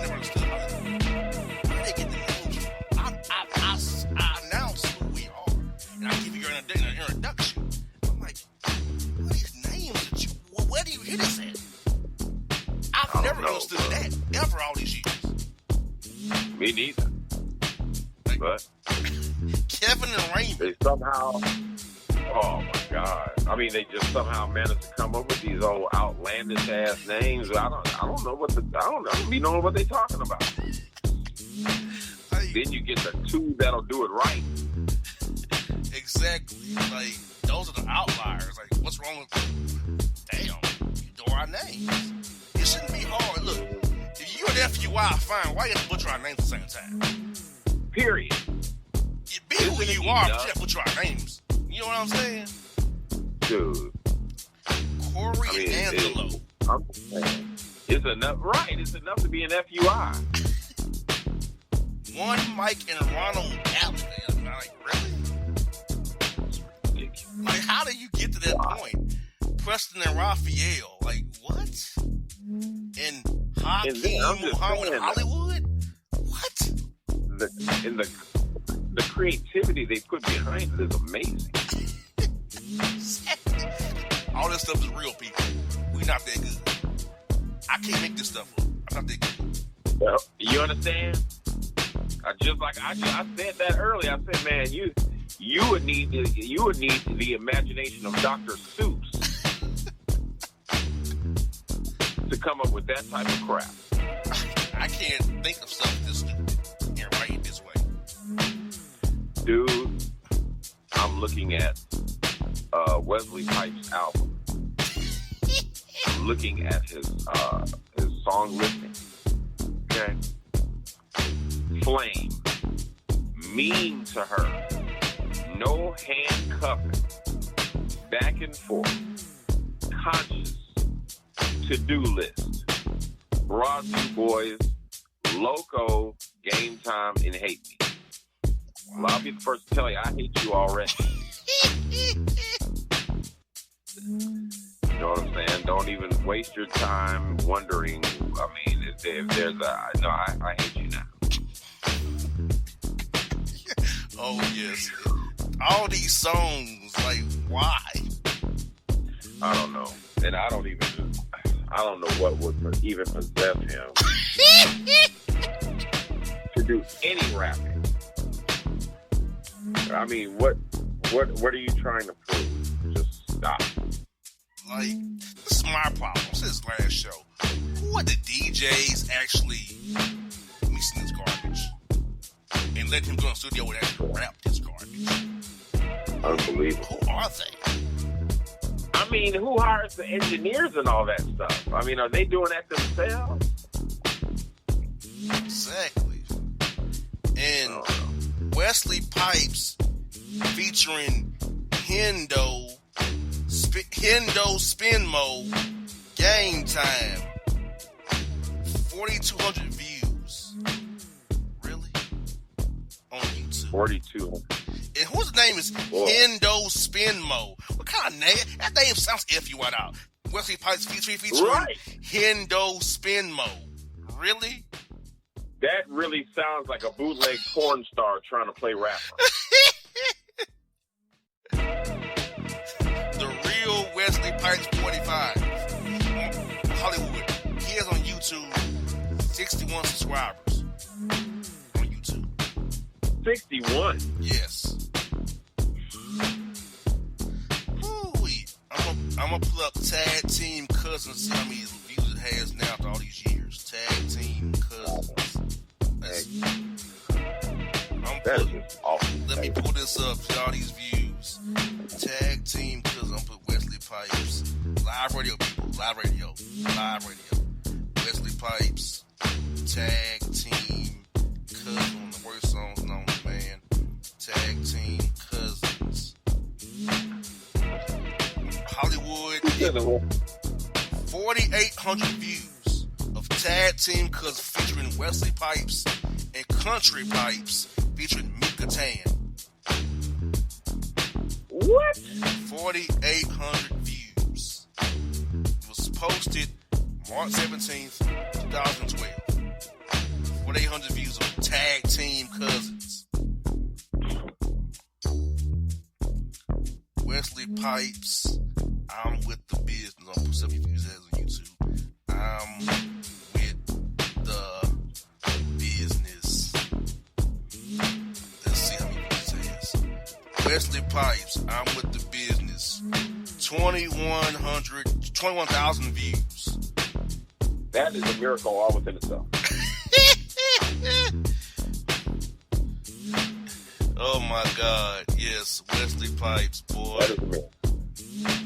never understood how they get the names from. I announce who we are, and I give you an introduction. I'm like, what are these names that you? Where do you hear this at? I've never understood that ever all these years.
Me neither.
Like,
but
Kevin and Raymond.
They somehow. Oh my God! I mean, they just somehow managed to come up with these old outlandish ass names. I don't know what I don't be knowing what they're talking about. Then you get the two that'll do it right.
Exactly. Like, those are the outliers. Like, what's wrong with? Damn, you know our names. It shouldn't be hard. Look, if you're an FUI, fine. Why you have to butcher our names at the same time?
Period.
You be who you are, but you have to butcher our names. You know what I'm saying?
Dude.
Corey and Angelo.
I'm saying. It's enough. Right. It's enough to be an FUI.
One Mike and Ronald Allen. Like, really? Like, how do you get to that point? Preston and Raphael. Like, what? And Hakeem Muhammad Hollywood? What?
The creativity they put behind it is amazing.
All this stuff is real, people. We not that good. I can't make this stuff up. I'm not that good.
Well, you understand? I said that earlier. I said, man, you would need the imagination of Dr. Seuss to come up with that type of crap.
I can't think of something this stupid and write it this way.
Dude, I'm looking at Wesley Pipes' album. I'm looking at his song listing. Okay. Flame. Mean to her. No handcuffing. Back and forth. Conscious. To-do list. Broadview Boys. Loco. Game Time and Hate Me. Well, I'll be the first to tell you, I hate you already. You know what I'm saying? Don't even waste your time wondering. I mean, if there's I hate you now.
Oh, yes. All these songs, like, why?
I don't know. And I don't know what would even possess him to do any rapping. I mean, what are you trying to prove? Just stop.
Like, this is my problem. Since last show, who are the DJs actually mixing this garbage and letting him go in the studio and actually rap this garbage?
Unbelievable.
Who are they?
I mean, who hires the engineers and all that stuff? I mean, are they doing that themselves?
Exactly. And Wesley Pipes featuring Hendo Spinmo Game Time 4,200 views. Really? On YouTube.
4,200.
And whose name is Hendo Spinmo? What kind of name? That name sounds FUI out. Wesley Pipes featuring
right.
Hendo Spinmo. Really?
That really sounds like a bootleg porn star trying to play rapper.
The real Wesley Pipes 45. Hollywood. He has on YouTube 61 subscribers. On YouTube.
61?
Yes. I'm going to pull up Tag Team Cousins, see how many views it has now after all these years. Tag Team Cousins.
That is just awesome.
Let me pull this up, see all these views. Tag Team Cousins. I'm going to put Wesley Pipes. Live radio, people. Live radio. Wesley Pipes. Tag Team Cousins. One of the worst songs known to man. Tag Team Cousins. Hollywood. 4,800 views of Tag Team Cousins featuring Wesley Pipes and Country Pipes featuring Mika Tan.
What?
4,800 views. It was posted March 17th, 2012. 4,800 views of Tag Team Cousins. Wesley Pipes, I'm with the business. I'll put 70 views as on YouTube. I'm with the business. Let's see how many views it has. Wesley Pipes, I'm with the business. 21,000 views.
That is a miracle all within itself.
Oh my God. Yes, Wesley Pipes, boy.
That is a miracle.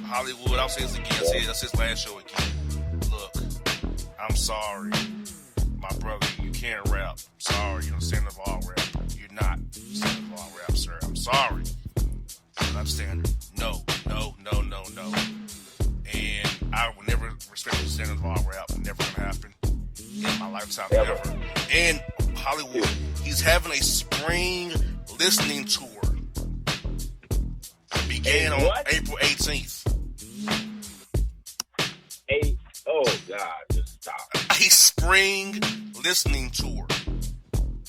Hollywood, I'll say this again. That's his last show again. Look, I'm sorry. My brother, you can't rap. Sorry, you're a standard of all rap. You're not standard of all rap, sir. I'm sorry. You're not standard. No. And I will never respect the standard of all rap. Never gonna happen in my lifetime, ever. And Hollywood, he's having a spring listening tour. Began on April 18th.
Oh God, just stop.
A spring listening tour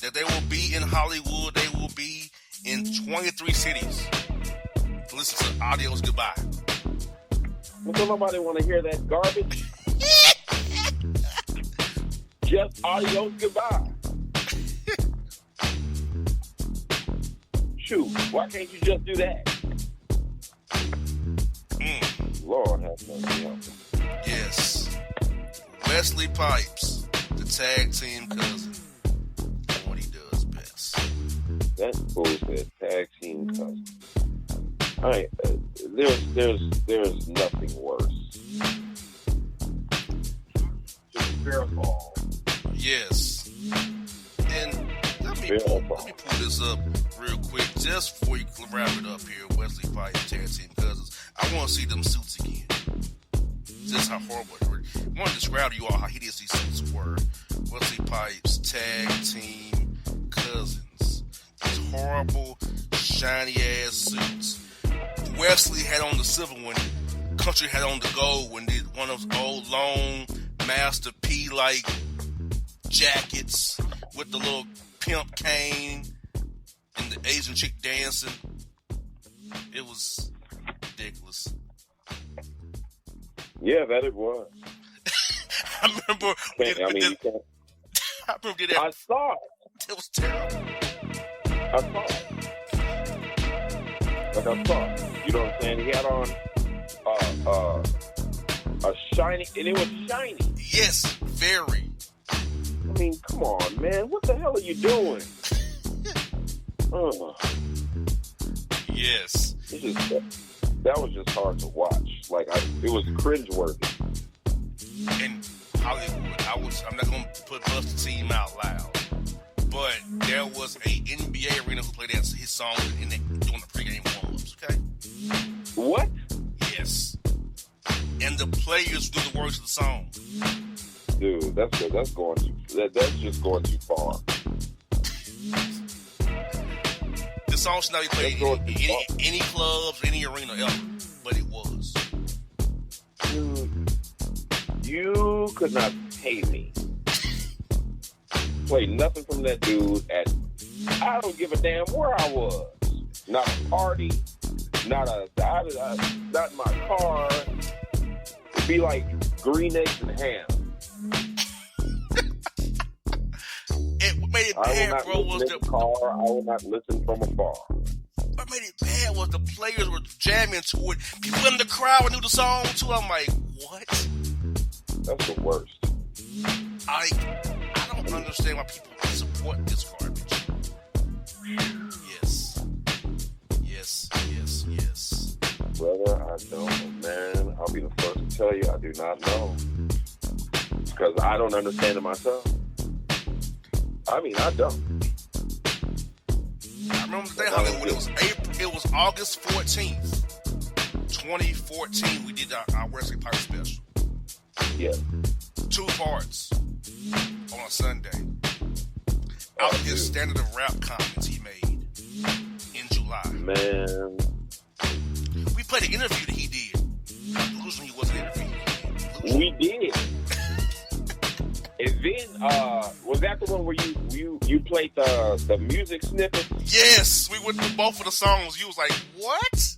that they will be in Hollywood. They will be in 23 cities to listen to Audio's Goodbye.
Well, don't nobody want to hear that garbage. Just Audio's Goodbye. Shoot, why can't you just do that? Lord have mercy.
Yes. Wesley Pipes, the Tag Team Cousin, doing what he does best.
That bullshit, Tag Team Cousin. All right, there's nothing worse. Just fair ball.
Yes. And let me pull this up real quick just before you wrap it up here. Wesley Pipes, Tag Team Cousins. I want to see them suits again. Just how horrible it were. I want to describe to you all how hideous these suits were. Wesley Pipes, Tag Team Cousins. These horrible, shiny ass suits. Wesley had on the silver one. Country had on the gold one. Did one of those old long Master P like jackets with the little pimp cane and the Asian chick dancing. It was ridiculous.
Yeah, that it was.
I remember. I
saw it.
It was terrible.
I saw it. Like I saw it. You know what I'm saying? He had on a shiny, and it was shiny.
Yes, very.
I mean, come on, man. What the hell are you doing?
Yes.
That was just hard to watch. Like, it was cringeworthy.
And Hollywood, I'm not going to put Buster Team out loud, but there was a NBA arena who played his song doing the pregame warm-ups, okay?
What?
Yes. And the players do the words of the song.
Dude, that's just going too far.
The song should not be played in any clubs, any arena ever, but it was.
Dude, you could not pay me. Play nothing from that dude I don't give a damn where I was. Not a party, not in my car. It'd be like green eggs and ham.
It made it bad, bro. Was the
car? I will not listen from afar.
What made it bad was the players were jamming to it. People in the crowd knew the song too. I'm like, what?
That's the worst.
I don't understand why people support this garbage. Yes.
Brother, I don't, man. I'll be the first to tell you I do not know. Because I don't understand it myself. I mean, I don't.
I remember the day Hollywood. It was August 14th, 2014. We did our Wesley Pipes special.
Yeah.
2 parts on a Sunday. Out of his standard of rap comments he made in July.
Man.
We played an interview that he did. Losing he wasn't interviewed.
We did. And then, was that the one where you played the music snippet?
Yes, we went through both of the songs. You was like, what?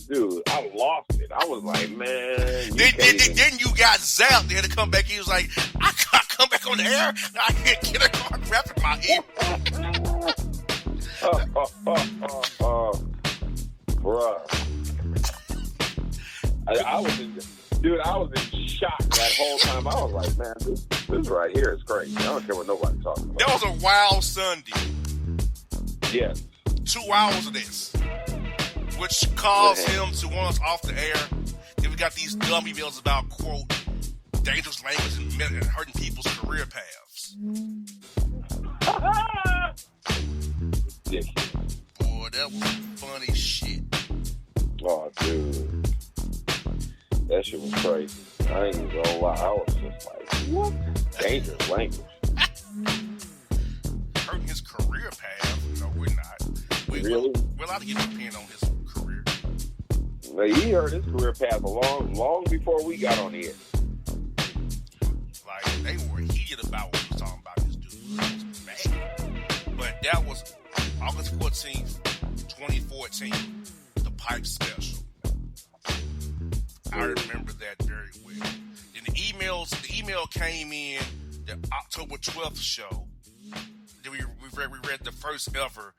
Dude, I lost it. I was like, man.
Then you got zapped. They had to come back. He was like, I can't come back on the air. Now I can't get a car rap in my ear.
Bruh. I was in shock that whole time. I was like, man, this right here is crazy. I don't care what nobody's talking about.
That was a wild Sunday.
Yes.
2 hours of this, which caused him to want us off the air. Then we got these dumb emails about, quote, dangerous language and hurting people's career paths.
Ridiculous.
Boy, that was funny shit.
Oh, dude. That shit was crazy. I ain't even gonna lie. I was just like, what? Dangerous language.
Hurting his career path? No, we're not.
Really?
We're allowed to get an opinion on his career.
Like, he heard his career path long before we got on the air.
Like, they were heated about what he was talking about. This dude was bad. But that was August 14th, 2014, the Pipe Special. I remember that very well. Then the email came in the October 12th show. Then we read the first ever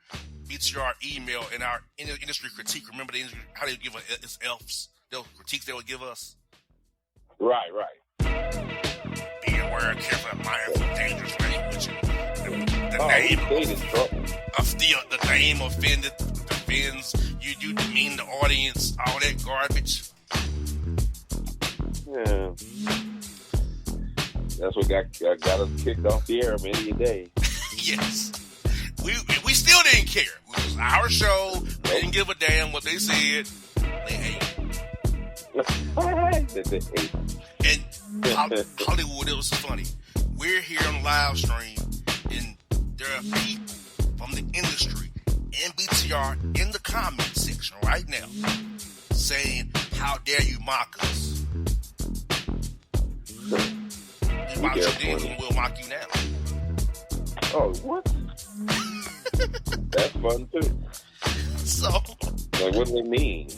BTR email in our industry critique. Remember how they would give us Fs? Those critiques they would give us?
Right.
Be aware, careful, mindful, dangerous language. The name offends, you demean the audience, all that garbage.
Yeah. That's what got us kicked off the air many a day.
Yes. We still didn't care. It was our show. We didn't give a damn what they said. They hate. And Hollywood, it was funny. We're here on the live stream, and there are people from the industry and BTR in the comment section right now saying, how dare you mock us? We mocked you then, and we'll mock you now.
Oh, what? That's fun, too.
So,
like, what do they mean?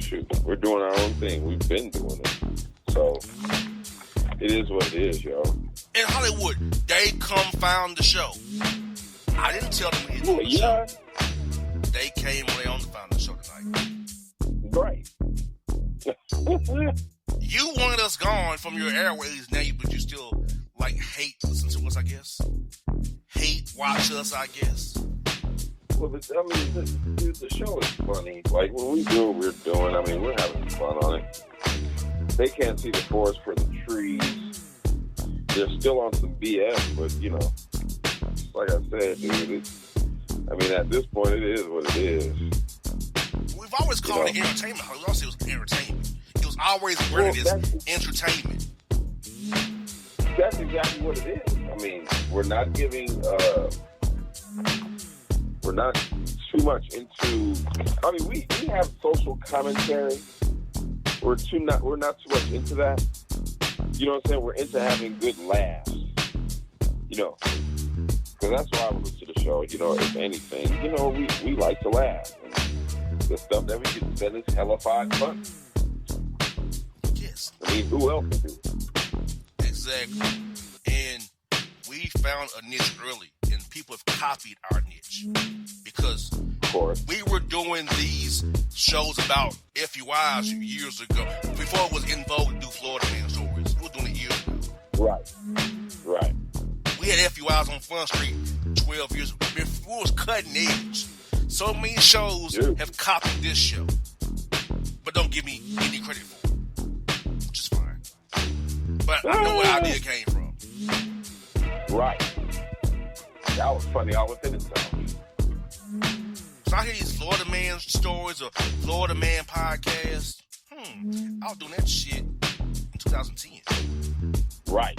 Shoot, we're doing our own thing. We've been doing it. So, it is what it is, yo.
In Hollywood, they found the show. I didn't tell them we did the show. They came when they on the found the show tonight.
Right.
You wanted us gone from your airways now, but you still, like, hate listen to us, I guess. Hate watch us, I guess.
Well, the show is funny. Like, when we do what we're doing, I mean, we're having fun on it. They can't see the forest for the trees. They're still on some BS, but, you know, like I said, dude, at this point, it is what it is.
We've always called it entertainment. We always say it was entertainment. It was always worded as entertainment.
That's exactly what it is. I mean, we're not giving, we're not too much into, I mean, we have social commentary. We're not too much into that. You know what I'm saying? We're into having good laughs. You know, because that's why I would listen to the show. You know, if anything, you know, we like to laugh. And the stuff that we get said is hellified fun.
Yes.
I mean, who else would do it?
Exactly. And we found a niche early, and people have copied our niche. Because we were doing these shows about FUIs years ago, before it was in vogue to do Florida Man stories. We were doing it years ago.
Right.
We had FUIs on Front Street 12 years ago. It was cutting edge. So many shows have copied this show, but don't give me any credit for it, which is fine. But I know where the idea came from.
Right. That was funny all within itself.
So I hear these Florida Man stories or Florida Man podcasts. I was doing that shit in 2010.
Right.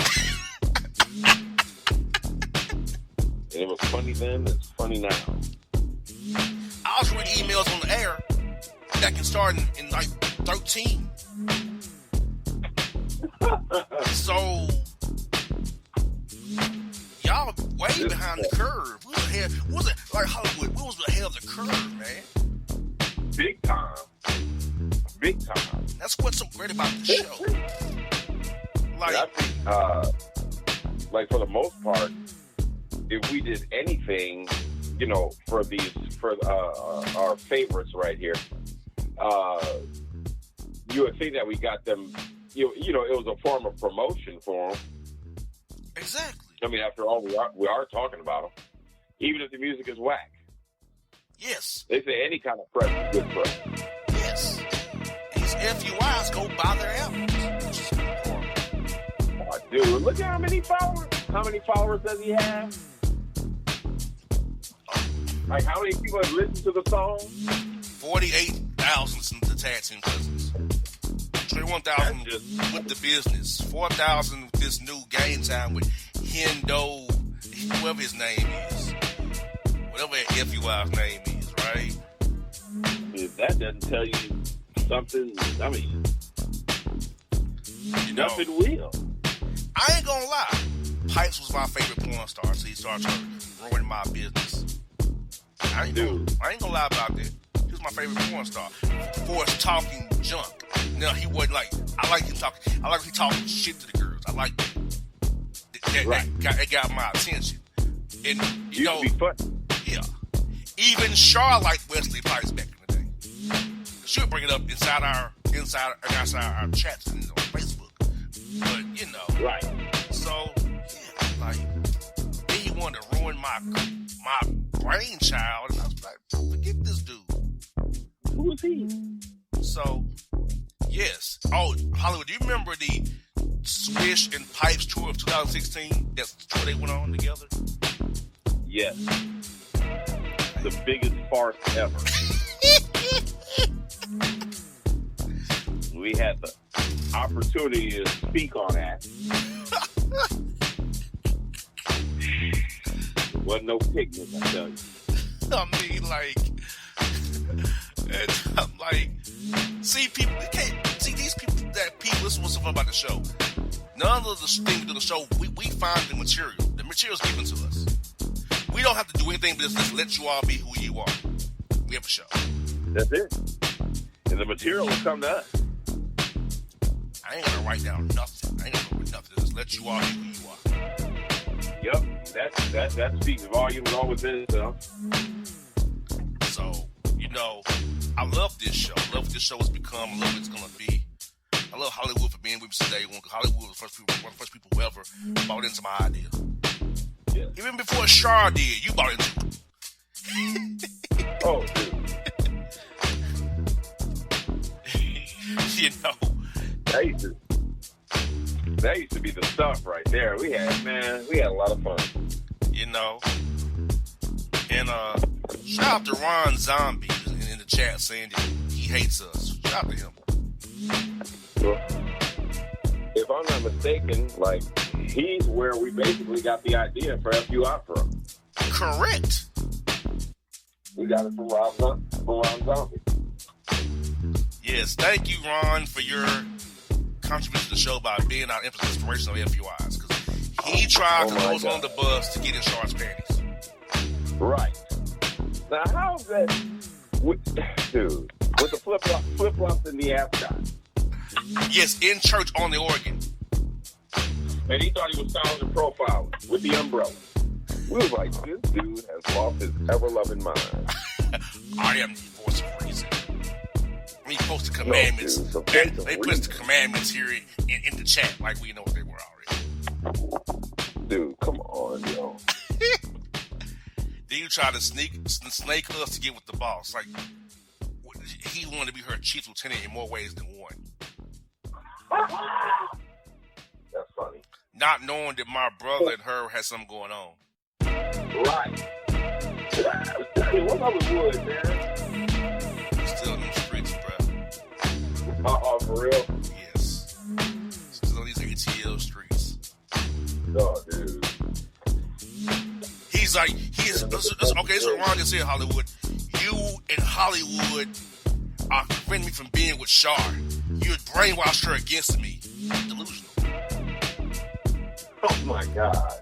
And it was funny then, it's funny now.
I was reading emails on the air that can start in like 13. So, y'all way behind the curve. What the hell? What was it like Hollywood? What was the hell the curve, man?
Big time. Big time.
That's what's so great about the show. Like,
I think, like for the most part, if we did anything, you know, for our favorites right here, you would think that we got them. You know, it was a form of promotion for them.
Exactly.
I mean, after all, we are talking about them, even if the music is whack.
Yes.
They say any kind of press is good press.
Yes. These FUIs go buy their albums.
Oh, dude, look at how many followers. How many followers does he have? Like, how many people have listened to the song?
48,000 since the Tag Team Cousins. 21,000 with the business. 4,000 with this new Game Time with Hendo, whoever his name is. Whatever FUI's name is, right?
If that doesn't tell you something, I mean, nothing will.
I ain't gonna lie. Pipes was my favorite porn star, so he started ruining my business. I ain't gonna lie about that. He was my favorite porn star. For his talking junk. No, he wasn't like, I like him talking shit to the girls. I like that. That got my attention. And you know,
be fun.
Yeah. Even Char liked Wesley Pipes back in the day. She would bring it up inside our chats and on Facebook. But you know.
Right.
So yeah, like then he wanted to ruin my brainchild, and I was like, forget this dude.
Who is he?
So yes. Oh, Hollywood, do you remember the Swish and Pipes tour of 2016? That's the tour they went on together?
Yes. The biggest farce ever. We had the opportunity to speak on that. There wasn't no picnic, I tell you.
I mean, like, I'm like, see, people, you can't see these people that people listen to something about the show. None of the things we do the show, we find the material. The material's given to us. We don't have to do anything but just let you all be who you are. We have a show.
That's it. And the material will come to us.
I ain't gonna write down nothing. I ain't gonna write nothing. Just let you all be who you are.
Yep. That speaks volumes all within itself.
So, you know, I love this show. I love what this show has become. I love what it's gonna be. I love Hollywood for being with me today. Because Hollywood was one of the first people who ever bought into my idea.
Yeah.
Even before Char did, you bought into it.
Oh, dude.
You know.
That used to be the stuff right there. We had a lot of fun.
You know. And shout out to Ron Zombie in the chat saying that he hates us. Shout out to him.
Well, if I'm not mistaken, like, he's where we basically got the idea for FUI from.
Correct.
We got it from Ron Zombie.
Yes, thank you, Ron, for your contribution to the show by being our inspiration of FUIs. Because he tried to throw us on the bus to get in Char's panties.
Right. Now, how's that, dude, with the flip-flops in the Ascot?
Yes, in church on the organ.
And he thought he was sounding profiling with the umbrella. We was like, this dude has lost his ever-loving mind.
I am the voice of reason. We post the commandments.
No, dude,
they put the commandments here in the chat like we know what they were already.
Dude, come on, yo.
Then you try to snake us to get with the boss. Like, he wanted to be her chief lieutenant in more ways than one.
That's funny.
Not knowing that my brother and her had something going on.
Right. What's up with Wood, man?
Still in the streets, bro.
For real?
Yes. She's on these ATL streets.
Oh, dude.
He's like, okay, it's what Ron just said, Hollywood. You and Hollywood are preventing me from being with Shar. You had brainwashed her against me. Delusional.
Oh, my God.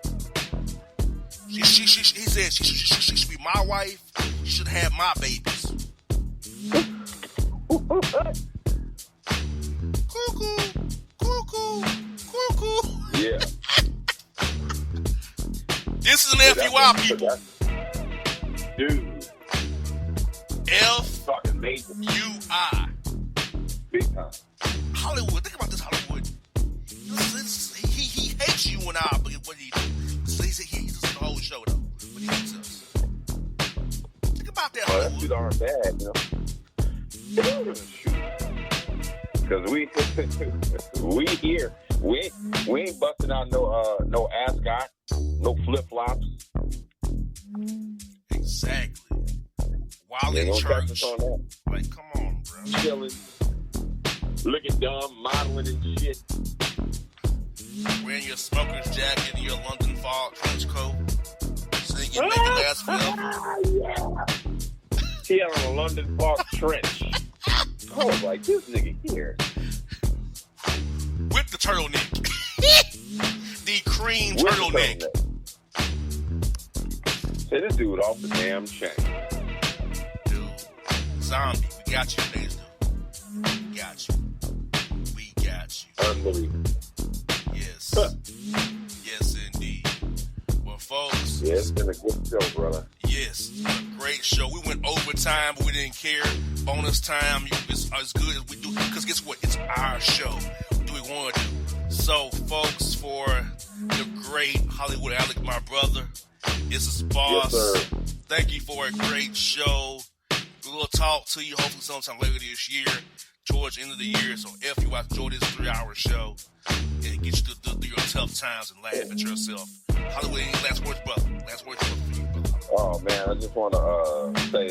He said she should be my wife. She should have my babies. Cuckoo.
Yeah.
This is an FUI, people.
Dude.
FUI.
Big time.
Hollywood, think about this, Hollywood. He hates you and I, but what he do? So he said he hates us the whole show, though. But he hates us. Think about that, Hollywood.
That shit aren't bad, you know. Shoot. Because we here. We ain't busting out no ascot, no flip flops.
Exactly. While in church. Like, come on, bro.
Chilling, looking dumb, modeling and shit.
Wearing your smoker's jacket and your London fog trench coat. Singing Make It Last Forever.
Yeah. He had on a London fog trench. I was like, this nigga here.
With the turtleneck. The cream
With
turtleneck.
Say this dude off the damn chain.
Dude, zombie, we got you today, dude. We got you. We got you.
Unbelievable.
Yes. Yes, indeed. Well, folks.
Yeah, it's been a good show, brother.
Yes, a great show. We went overtime, but we didn't care. Bonus time, it's as good as we do. Because guess what? It's our show. What do we want to do? So, folks, for the great Hollywood Alec, my brother, this is Boss.
Yes, sir.
Thank you for a great show. We'll talk to you hopefully sometime later this year, towards the end of the year. So, if you enjoy this 3-hour show, and get you through your tough times and laugh at yourself. Hollywood, any last words, brother? Last words for you, brother.
Oh, man, I just want to say,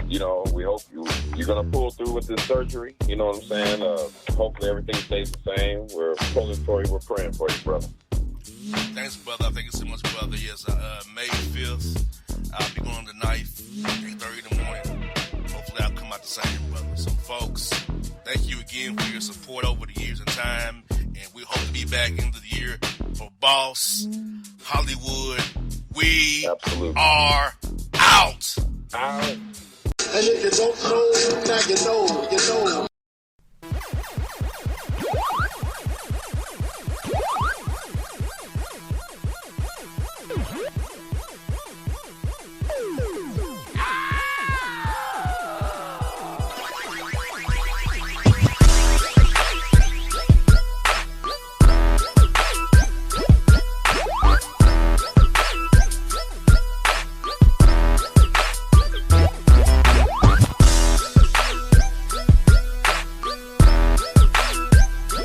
you know, we hope you're going to pull through with this surgery. You know what I'm saying? Hopefully everything stays the same. We're pulling for you. We're praying for you, brother.
Thanks, brother. Thank you so much, brother. Yes, May 5th, I'll be going on the 9th, 8:30 in the morning. Hopefully I'll come out the same, brother. So, folks, thank you again for your support over the years and time. And we hope to be back into the year for Boss Hollywood. We are out.
Out.
And if you don't know, now you know, you know.